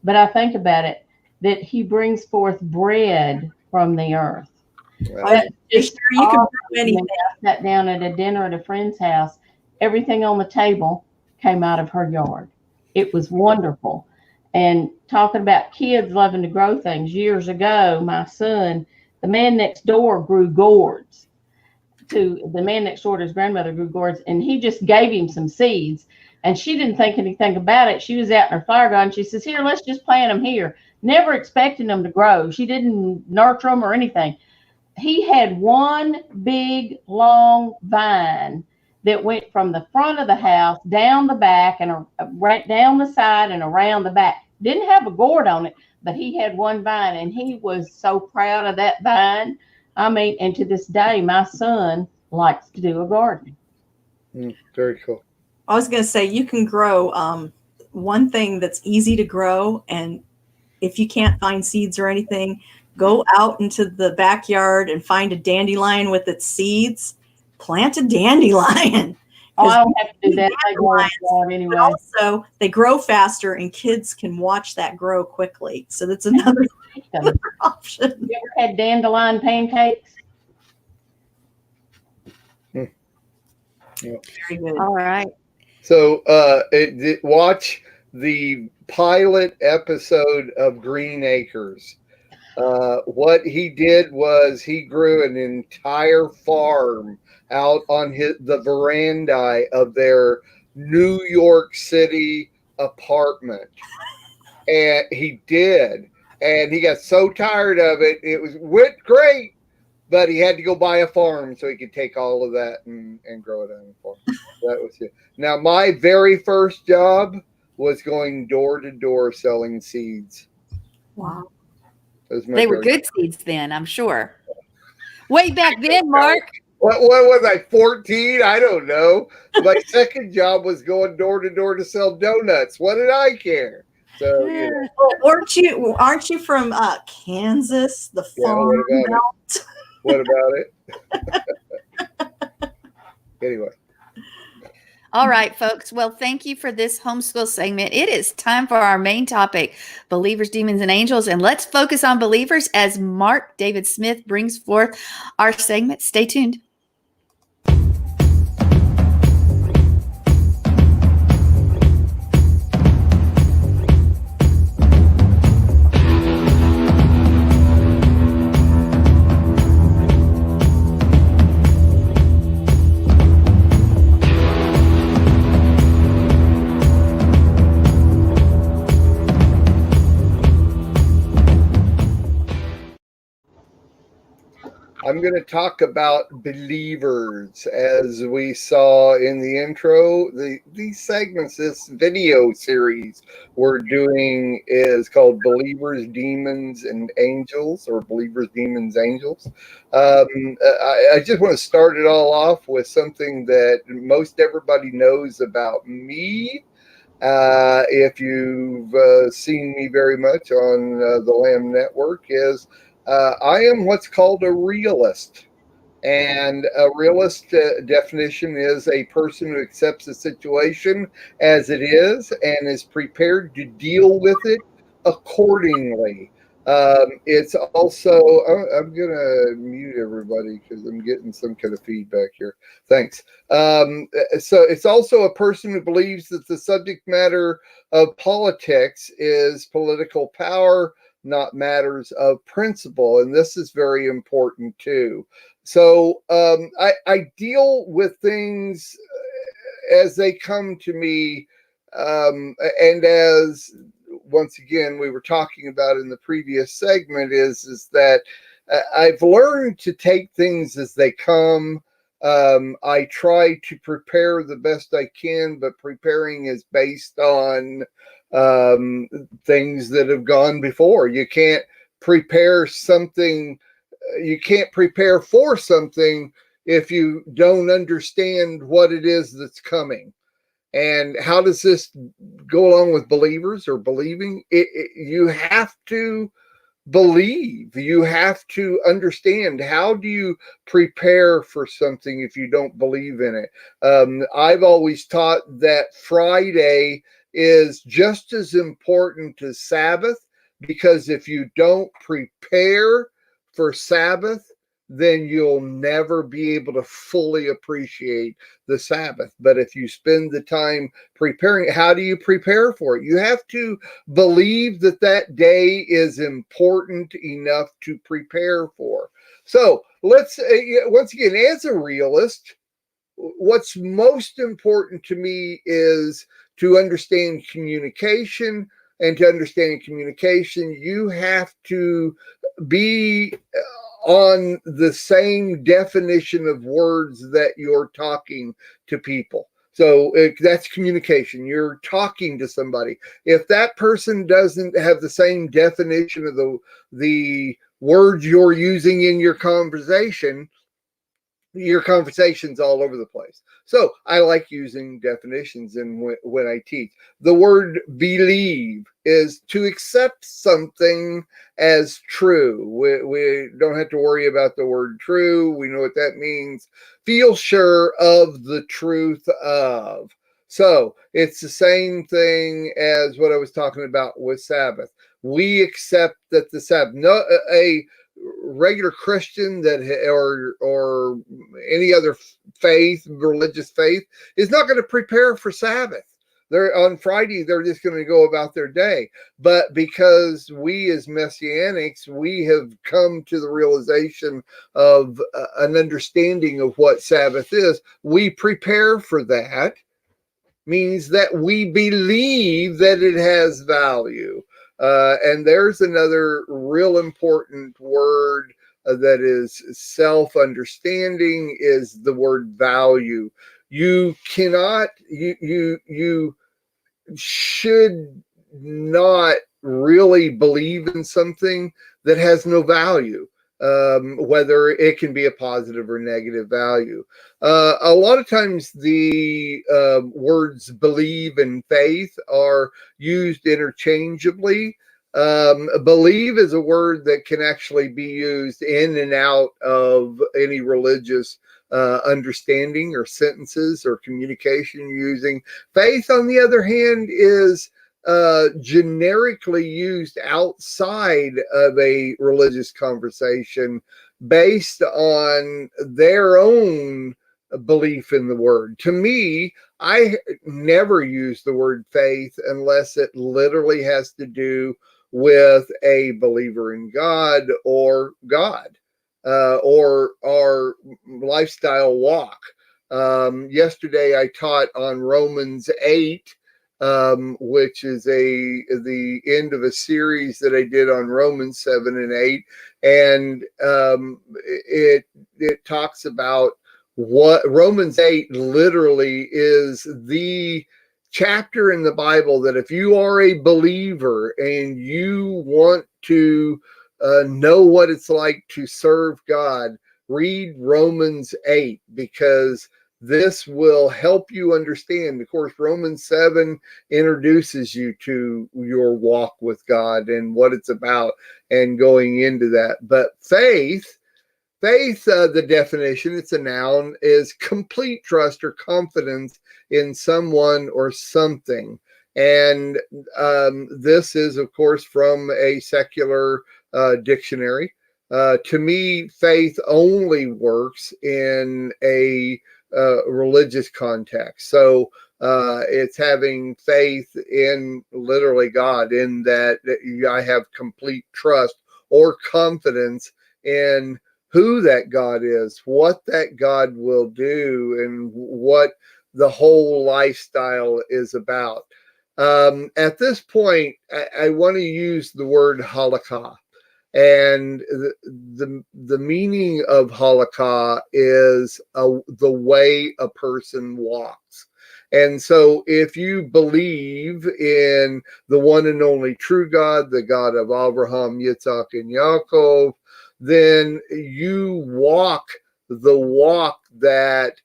but I think about it, that he brings forth bread from the earth. Well, you can grow anything. I sat down at a dinner at a friend's house. Everything on the table came out of her yard. It was wonderful. And talking about kids loving to grow things, years ago, my son, the man next door grew gourds. The man next door to his grandmother grew gourds, and he just gave him some seeds. And she didn't think anything about it. She was out in her fire garden. She says, "Here, let's just plant them here." Never expecting them to grow. She didn't nurture them or anything. He had one big, long vine that went from the front of the house down the back and right down the side and around the back. Didn't have a gourd on it, but he had one vine, and he was so proud of that vine. I mean, and to this day, my son likes to do a garden. Very cool. I was going to say, you can grow one thing that's easy to grow, and if you can't find seeds or anything, go out into the backyard and find a dandelion with its seeds. Plant a dandelion. Oh, I don't have to do that. I grow anyway. Also, they grow faster, and kids can watch that grow quickly. So that's another option. You ever had dandelion pancakes? Yeah. Very good. all right. So watch the pilot episode of Green Acres. What he did was he grew an entire farm out on the veranda of their New York City apartment. And he did. And he got so tired of it. It went great, but he had to go buy a farm so he could take all of that and grow it on the farm. That was it. Now, my very first job was going door to door selling seeds. Wow. They were good seeds then, I'm sure. Way back then, Mark. What was I, 14? I don't know. My second job was going door to door to sell donuts. What did I care? So, Well, aren't you from Kansas, the farm belt? What about it? Anyway. All right, folks. Well, thank you for this homeschool segment. It is time for our main topic, believers, demons, and angels. And let's focus on believers as Mark David Smith brings forth our segment. Stay tuned. I'm going to talk about believers. As we saw in the intro, these segments, this video series we're doing is called Believers, Demons, and Angels, or Believers, Demons, Angels. I just want to start it all off with something that most everybody knows about me. If you've seen me very much on the Lamb Network, is I am what's called a realist. And a realist definition is a person who accepts a situation as it is and is prepared to deal with it accordingly. It's also, I'm going to mute everybody because I'm getting some kind of feedback here. Thanks. So it's also a person who believes that the subject matter of politics is political power, not matters of principle. And this is very important too. So I deal with things as they come to me. And as, once again, we were talking about in the previous segment, is that I've learned to take things as they come. I try to prepare the best I can, but preparing is based on things that have gone before. You can't prepare something, you can't prepare for something if you don't understand what it is that's coming. And how does this go along with believers or believing? You have to believe. You have to understand. How do you prepare for something if you don't believe in it? I've always taught that Friday is just as important as Sabbath, because if you don't prepare for Sabbath, then you'll never be able to fully appreciate the Sabbath. But if you spend the time preparing, how do you prepare for it? You have to believe that that day is important enough to prepare for. So let's, once again, as a realist, what's most important to me is to understand communication. And to understand communication, you have to be on the same definition of words that you're talking to people. So that's communication. You're talking to somebody. If that person doesn't have the same definition of the words you're using in your conversation's all over the place. So I like using definitions when I teach. The word believe is to accept something as true. We don't have to worry about the word true. We know what that means. Feel sure of the truth of. So it's the same thing as what I was talking about with Sabbath. We accept that the Sabbath, a regular Christian that or any other faith, religious faith, is not going to prepare for Sabbath. They're on Friday, they're just going to go about their day. But because we as Messianics, we have come to the realization of an understanding of what Sabbath is, we prepare for that. Means that we believe that it has value. And there's another real important word that is self-understanding, is the word value. You cannot, you should not really believe in something that has no value, whether it can be a positive or negative value. A lot of times the words believe and faith are used interchangeably. Believe is a word that can actually be used in and out of any religious understanding or sentences or communication using. Faith, on the other hand, is generically used outside of a religious conversation based on their own belief in the word. To me, I never use the word faith unless it literally has to do with a believer in God or God. Or our lifestyle walk. Yesterday, I taught on Romans 8, which is the end of a series that I did on Romans 7 and 8, and it talks about what Romans 8 literally is the chapter in the Bible that if you are a believer and you want to know what it's like to serve God, read Romans 8, because this will help you understand. Of course, Romans 7 introduces you to your walk with God and what it's about and going into that. But faith, the definition, it's a noun, is complete trust or confidence in someone or something. And this is, of course, from a secular dictionary. To me, faith only works in a religious context. So it's having faith in literally God, in that I have complete trust or confidence in who that God is, what that God will do, and what the whole lifestyle is about. At this point, I want to use the word halakha. And the meaning of halakha is the way a person walks. And so if you believe in the one and only true God, the God of Abraham, Yitzhak, and Yaakov, then you walk the walk that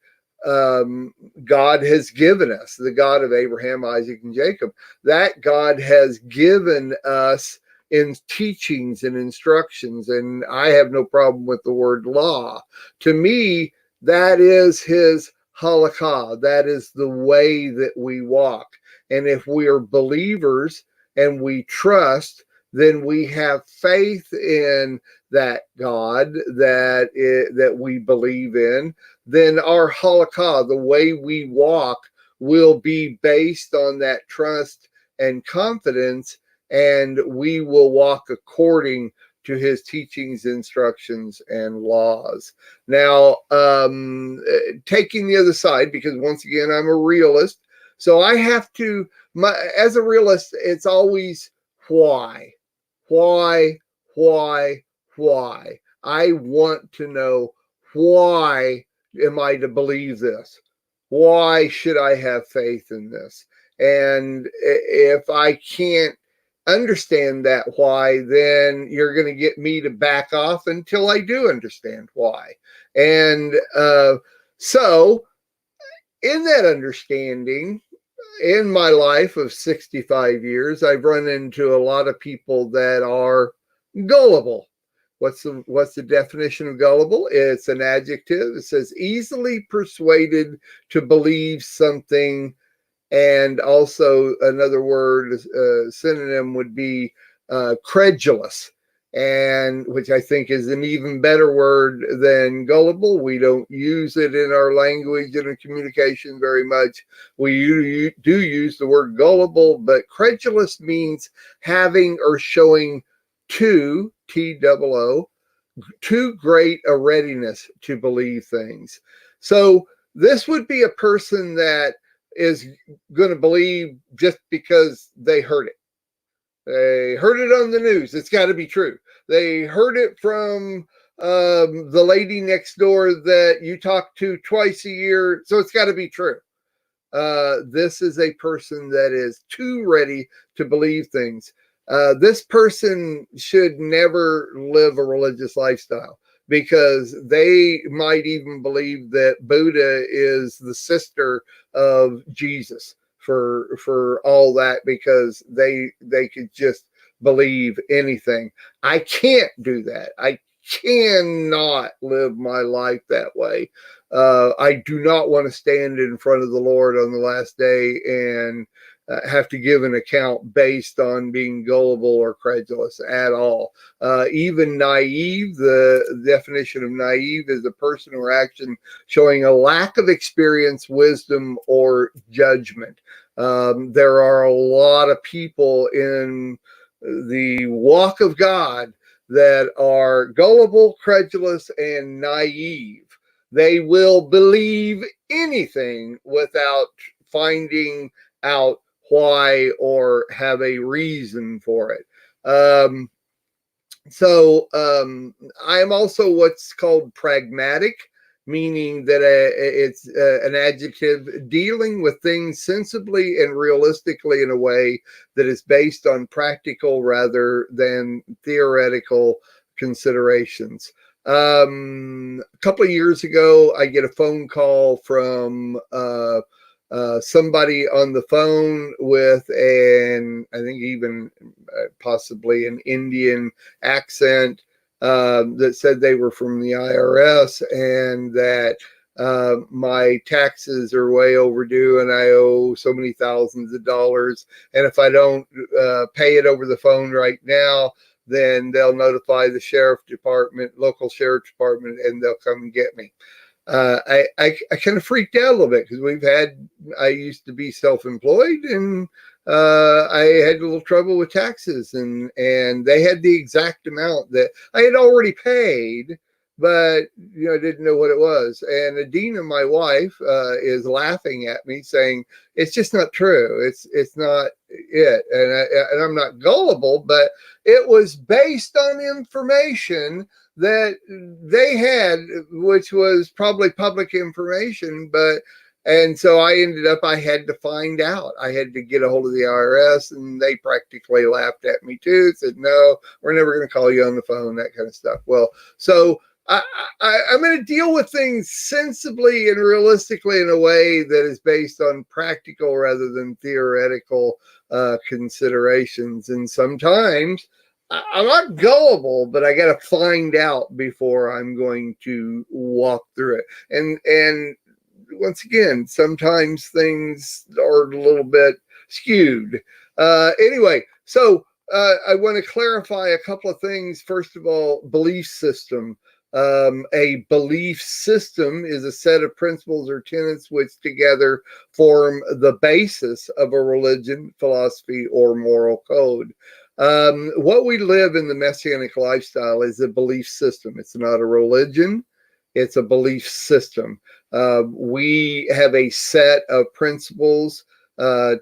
God has given us, the God of Abraham, Isaac, and Jacob. That God has given us in teachings and instructions. And I have no problem with the word law. To me, that is his halakha. That is the way that we walk. And if we are believers and we trust, then we have faith in that God that we believe in. Then our halakha, the way we walk, will be based on that trust and confidence, and we will walk according to his teachings, instructions, and laws. Now, taking the other side, because once again, I'm a realist, so I have to, as a realist, it's always why. I want to know, why am I to believe this? Why should I have faith in this? And if I can't understand that why, then you're going to get me to back off until I do understand why. And so in that understanding, in my life of 65 years, I've run into a lot of people that are gullible. What's the definition of gullible? It's an adjective. It says easily persuaded to believe something. And also another word, synonym would be credulous, and which I think is an even better word than gullible. We don't use it in our language and in communication very much. We do use the word gullible, but credulous means having or showing too, T-O-O, too great a readiness to believe things. So this would be a person that is going to believe just because they heard it. They heard it on the news. It's got to be true. They heard it from the lady next door that you talk to twice a year, so it's got to be true. This is a person that is too ready to believe things. This person should never live a religious lifestyle, because they might even believe that Buddha is the sister of Jesus for all that, because they could just believe anything. I can't do that. I cannot live my life that way. I do not want to stand in front of the Lord on the last day and have to give an account based on being gullible or credulous at all. Even naive, the definition of naive is a person or action showing a lack of experience, wisdom, or judgment. There are a lot of people in the walk of God that are gullible, credulous, and naive. They will believe anything without finding out why or have a reason for it. So I am also what's called pragmatic, meaning that it's an adjective dealing with things sensibly and realistically in a way that is based on practical rather than theoretical considerations. A couple of years ago, I get a phone call from somebody on the phone with I think even possibly an Indian accent, that said they were from the IRS and that my taxes are way overdue and I owe so many thousands of dollars. And if I don't pay it over the phone right now, then they'll notify the local sheriff department, and they'll come and get me. I kind of freaked out a little bit, because I used to be self-employed, and I had a little trouble with taxes, and they had the exact amount that I had already paid, but didn't know what it was. And Adina, my wife, is laughing at me, saying it's just not true. It's not it. And I'm not gullible, but it was based on information that they had, which was probably public information, and so I had to find out. I had to get a hold of the IRS, and they practically laughed at me too, said, no, we're never going to call you on the phone, that kind of stuff. Well, so I'm going to deal with things sensibly and realistically in a way that is based on practical rather than theoretical considerations. And sometimes I'm not gullible, but I got to find out before I'm going to walk through it. And once again, sometimes things are a little bit skewed. Anyway, so I want to clarify a couple of things. First of all, belief system. A belief system is a set of principles or tenets which together form the basis of a religion, philosophy, or moral code. What we live in the Messianic lifestyle is a belief system. It's not a religion. It's a belief system. We have a set of principles,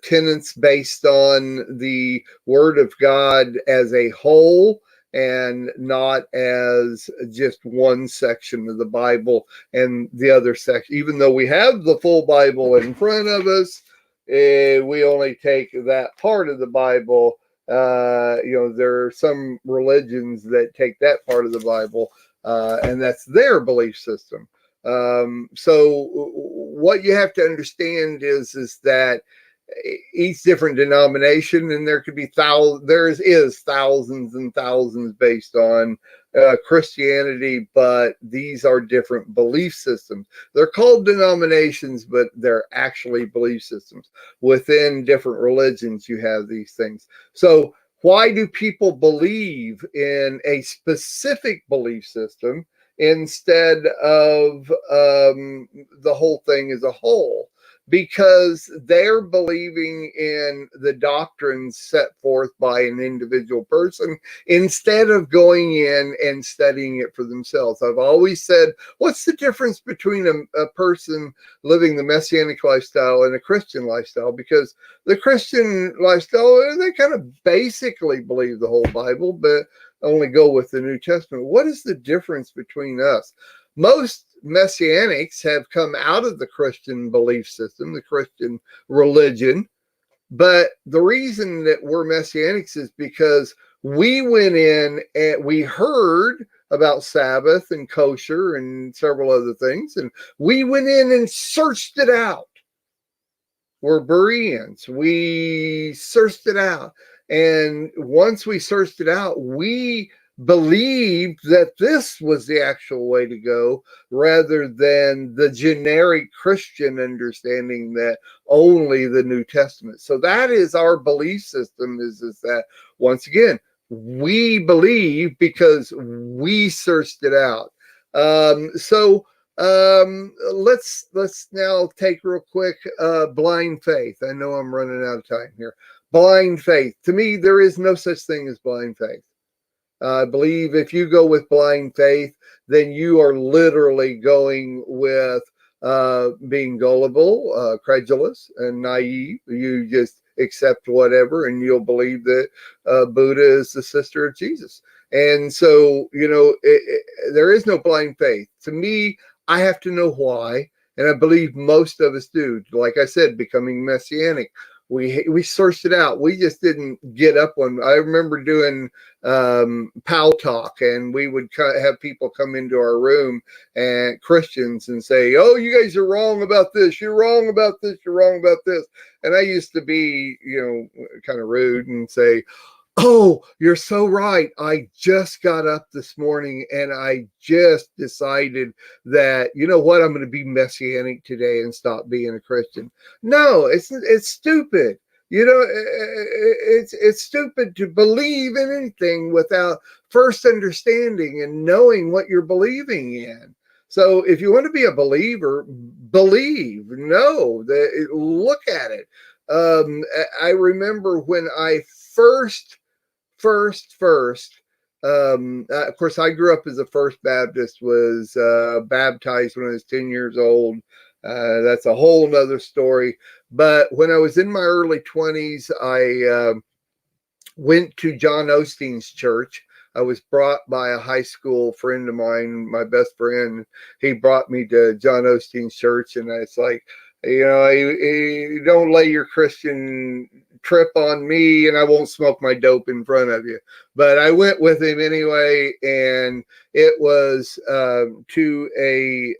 tenets based on the Word of God as a whole, and not as just one section of the Bible and the other section. Even though we have the full Bible in front of us, we only take that part of the Bible. There are some religions that take that part of the Bible, and that's their belief system. So what you have to understand is that each different denomination, and there could be thousands and thousands based on Christianity, but these are different belief systems. They're called denominations, but they're actually belief systems. Within different religions, you have these things. So why do people believe in a specific belief system instead of the whole thing as a whole? Because they're believing in the doctrines set forth by an individual person instead of going in and studying it for themselves. I've always said, what's the difference between a person living the Messianic lifestyle and a Christian lifestyle? Because the Christian lifestyle, they kind of basically believe the whole Bible, but only go with the New Testament. What is the difference between us? Most Messianics have come out of the Christian belief system, the Christian religion. But the reason that we're Messianics is because we went in and we heard about Sabbath and kosher and several other things, and we went in and searched it out. We're Bereans. We searched it out. And once we searched it out, we believed that this was the actual way to go rather than the generic Christian understanding that only the New Testament. So that is our belief system, is that, once again, we believe because we searched it out. Let's now take real quick blind faith. I know I'm running out of time here. Blind faith. To me, there is no such thing as blind faith. I believe if you go with blind faith, then you are literally going with being gullible, credulous, and naive. You just accept whatever, and you'll believe that Buddha is the sister of Jesus. And so, there is no blind faith. To me, I have to know why, and I believe most of us do. Like I said, becoming Messianic. We searched it out. We just didn't get up one. I remember doing PAL talk, and we would have people come into our room, and Christians, and say, "Oh, you guys are wrong about this. You're wrong about this. You're wrong about this." And I used to be, kind of rude and say, "Oh, you're so right. I just got up this morning and I just decided that, you know what, I'm going to be Messianic today and stop being a Christian." No, it's stupid. It's stupid to believe in anything without first understanding and knowing what you're believing in. So if you want to be a believer, believe, know, look at it. I remember when I first, of course, I grew up as a First Baptist, was baptized when I was 10 years old. That's a whole nother story. But when I was in my early 20s, I went to John Osteen's church. I was brought by a high school friend of mine, my best friend. He brought me to John Osteen's church, and it's like, you don't lay your Christian trip on me, and I won't smoke my dope in front of you. But I went with him anyway, and it was to a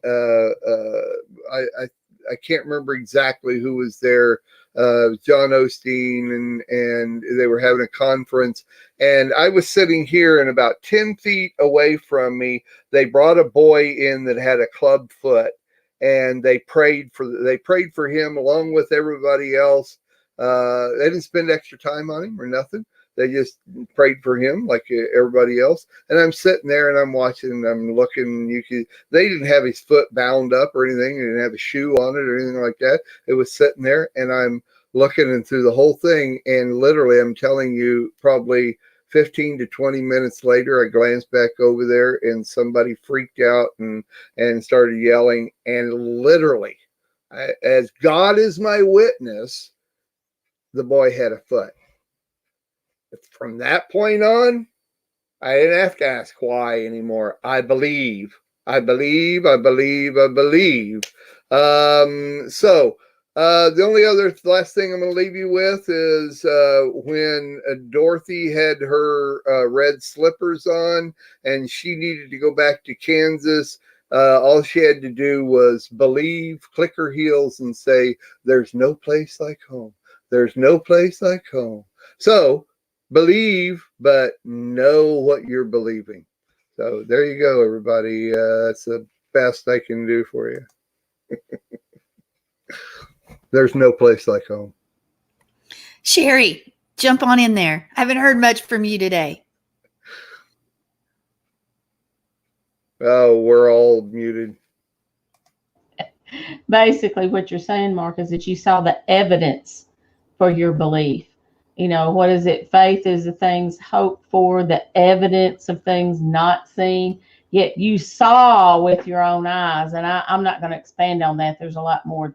I can't remember exactly who was there. John Osteen, and they were having a conference, and I was sitting here, and about 10 feet away from me, they brought a boy in that had a club foot, and they prayed for him along with everybody else. They didn't spend extra time on him or nothing. They just prayed for him like everybody else. And I'm sitting there and I'm watching and I'm looking. They didn't have his foot bound up or anything. They didn't have a shoe on it or anything like that. It was sitting there, and I'm looking and through the whole thing. And literally, I'm telling you, probably 15 to 20 minutes later, I glanced back over there and somebody freaked out and started yelling. And literally, as God is my witness, the boy had a foot. From that point on, I didn't have to ask why anymore. I believe. So the only last thing I'm going to leave you with is when Dorothy had her red slippers on and she needed to go back to Kansas, all she had to do was believe, click her heels, and say, "There's no place like home. There's no place like home." So believe, but know what you're believing. So there you go, everybody. That's the best I can do for you. There's no place like home. Sherry, jump on in there. I haven't heard much from you today. Oh, we're all muted. Basically, what you're saying, Mark, is that you saw the evidence for your belief. You know, what is it? Faith is the things hoped for, the evidence of things not seen. Yet you saw with your own eyes. And I'm not going to expand on that. There's a lot more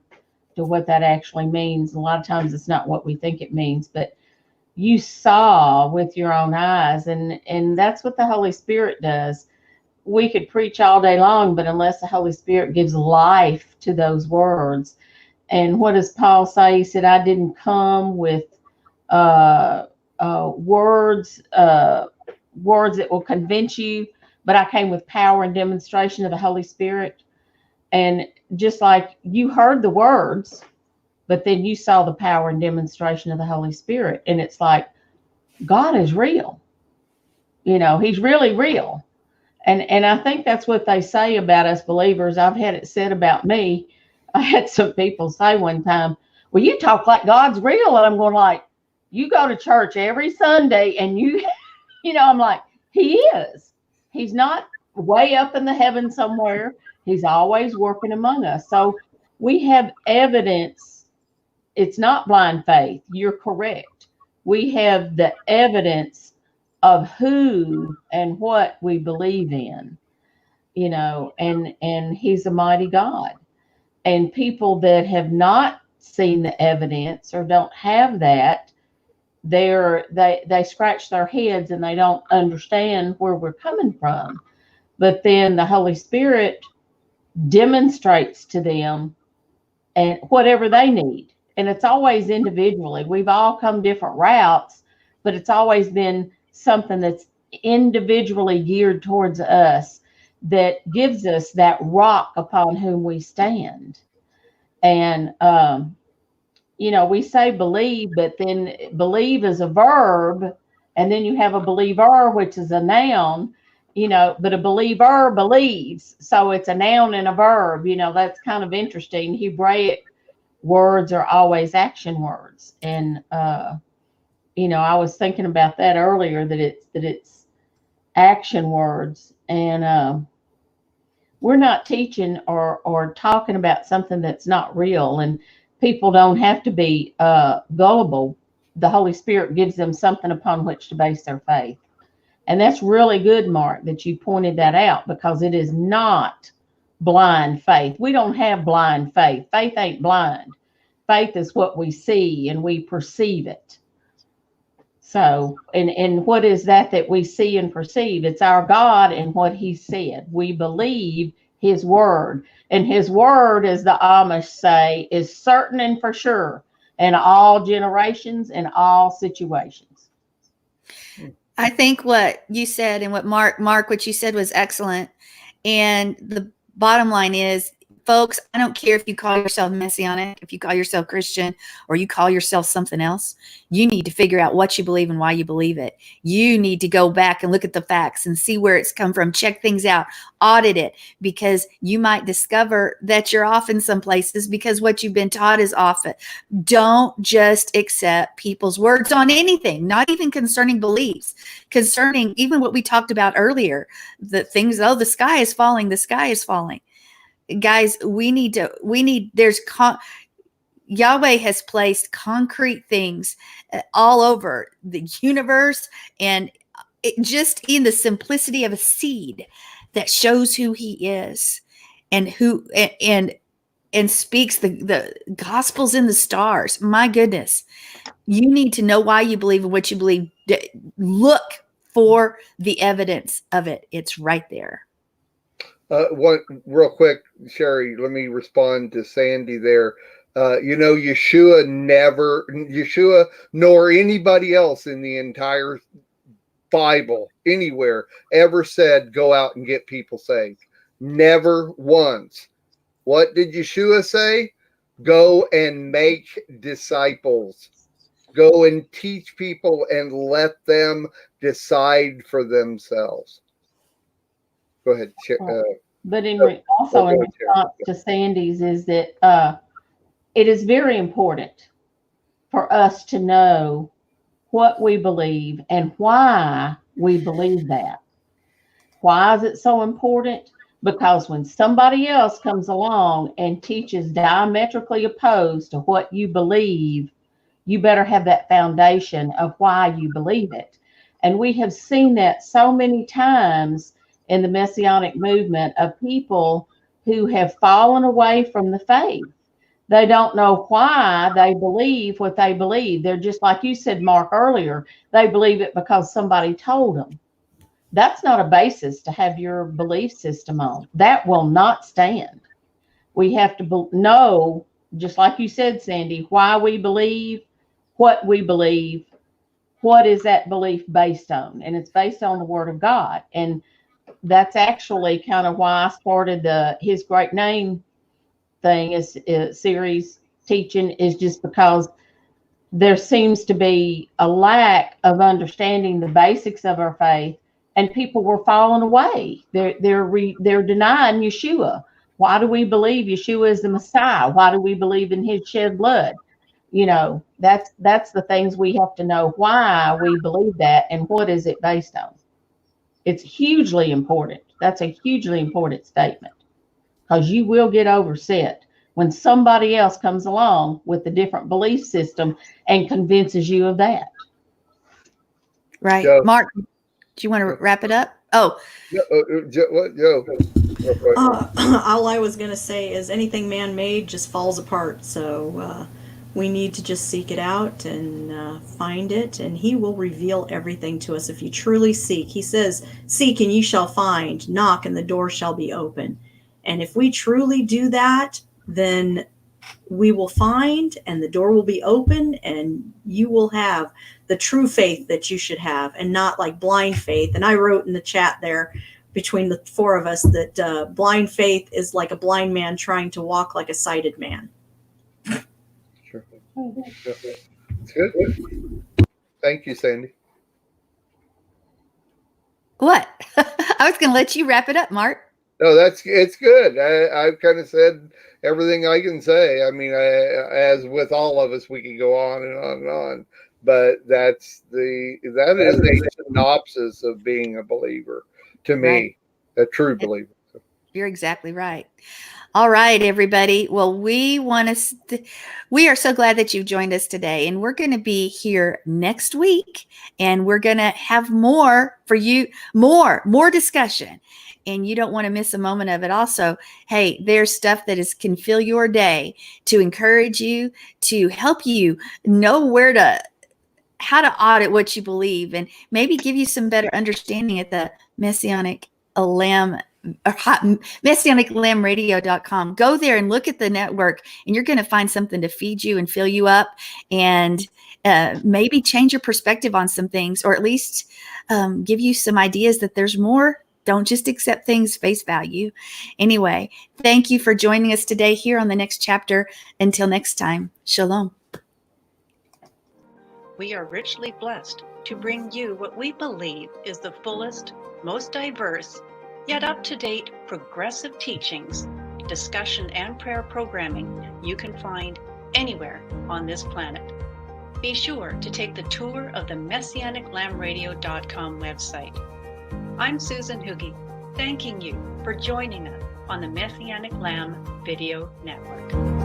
to what that actually means. A lot of times it's not what we think it means, but you saw with your own eyes. And that's what the Holy Spirit does. We could preach all day long, but unless the Holy Spirit gives life to those words. And what does Paul say? He said, I didn't come with words that will convince you, but I came with power and demonstration of the Holy Spirit. And just like you heard the words, but then you saw the power and demonstration of the Holy Spirit. And it's like, God is real. You know, he's really real. And I think that's what they say about us believers. I've had it said about me. I had some people say one time, well, you talk like God's real. And I'm going like, you go to church every Sunday and you know, I'm like, he is. He's not way up in the heavens somewhere. He's always working among us. So we have evidence. It's not blind faith. You're correct. We have the evidence of who and what we believe in, you know, and he's a mighty God. And people that have not seen the evidence or don't have that, they scratch their heads and they don't understand where we're coming from. But then the Holy Spirit demonstrates to them and whatever they need. And it's always individually. We've all come different routes, but it's always been something that's individually geared towards us that gives us that rock upon whom we stand. And you know, we say believe, but then believe is a verb, and then you have a believer, which is a noun, you know, but a believer believes. So it's a noun and a verb. You know, that's kind of interesting. Hebraic words are always action words. And, you know, I was thinking about that earlier, that it's action words. And we're not teaching or talking about something that's not real. And people don't have to be gullible. The Holy Spirit gives them something upon which to base their faith. And that's really good, Mark, that you pointed that out, because it is not blind faith. We don't have blind faith. Faith ain't blind. Faith is what we see and we perceive it. So, and what is that we see and perceive? It's our God and what he said. We believe his word. And his word, as the Amish say, is certain and for sure. in all generations and all situations. I think what you said and what Mark, what you said was excellent. And the bottom line is, folks, I don't care if you call yourself Messianic, if you call yourself Christian, or you call yourself something else. You need to figure out what you believe and why you believe it. You need to go back and look at the facts and see where it's come from. Check things out, audit it, because you might discover that you're off in some places because what you've been taught is off. Don't just accept people's words on anything, not even concerning beliefs, concerning even what we talked about earlier, the things, oh, the sky is falling, the sky is falling. Guys, Yahweh has placed concrete things all over the universe, and just in the simplicity of a seed that shows who he is and and speaks the gospels in the stars. My goodness, you need to know why you believe and what you believe. Look for the evidence of it. It's right there. One real quick, Sherry, let me respond to Sandy there. Yeshua nor anybody else in the entire Bible anywhere ever said, go out and get people saved. Never once. What did Yeshua say? Go and make disciples. Go and teach people and let them decide for themselves. Go ahead. But in response to Sandy's is that it is very important for us to know what we believe and why we believe that. Why is it so important? Because when somebody else comes along and teaches diametrically opposed to what you believe, you better have that foundation of why you believe it. And we have seen that so many times in the Messianic movement of people who have fallen away from the faith. They don't know why they believe what they believe. They're just like you said, Mark, earlier, they believe it because somebody told them. That's not a basis to have your belief system on. That will not stand. We have to know, just like you said, Sandy, why we believe, what we believe, what is that belief based on? And it's based on the Word of God. And that's actually kind of why I started His Great Name thing is series teaching, is just because there seems to be a lack of understanding the basics of our faith, and people were falling away. They're denying Yeshua. Why do we believe Yeshua is the Messiah? Why do we believe in his shed blood? That's the things we have to know, why we believe that and what is it based on. It's hugely important. That's a hugely important statement, because you will get overset when somebody else comes along with a different belief system and convinces you of that. Right. Joe. Mark, do you want to wrap it up? Oh. Joe. All I was going to say is anything man-made just falls apart. So we need to just seek it out and find it, and he will reveal everything to us if you truly seek. He says, seek and you shall find, knock and the door shall be open. And if we truly do that, then we will find and the door will be open, and you will have the true faith that you should have, and not like blind faith. And I wrote in the chat there between the four of us that blind faith is like a blind man trying to walk like a sighted man. Sure. It's good. Thank you, Sandy. What? I was going to let you wrap it up, Mark. No, it's good. I've kind of said everything I can say. I mean, as with all of us, we can go on and on and on, but that is a synopsis of being a believer to me, right. A true believer. You're exactly right. All right, everybody. Well, we are so glad that you've joined us today, and we're going to be here next week, and we're going to have more for you, more discussion. And you don't want to miss a moment of it. Also, hey, there's stuff that can fill your day to encourage you, to help you know how to audit what you believe, and maybe give you some better understanding at the Messianic Lamb MessianicLambRadio.com. Go there and look at the network, and you're going to find something to feed you and fill you up, and maybe change your perspective on some things, or at least give you some ideas that there's more. Don't just accept things face value. Anyway, thank you for joining us today here on the next chapter. Until next time, shalom. We are richly blessed to bring you what we believe is the fullest, most diverse, yet up-to-date progressive teachings, discussion, and prayer programming you can find anywhere on this planet. Be sure to take the tour of the MessianicLambRadio.com website. I'm Susan Hoogie, thanking you for joining us on the Messianic Lamb Video Network.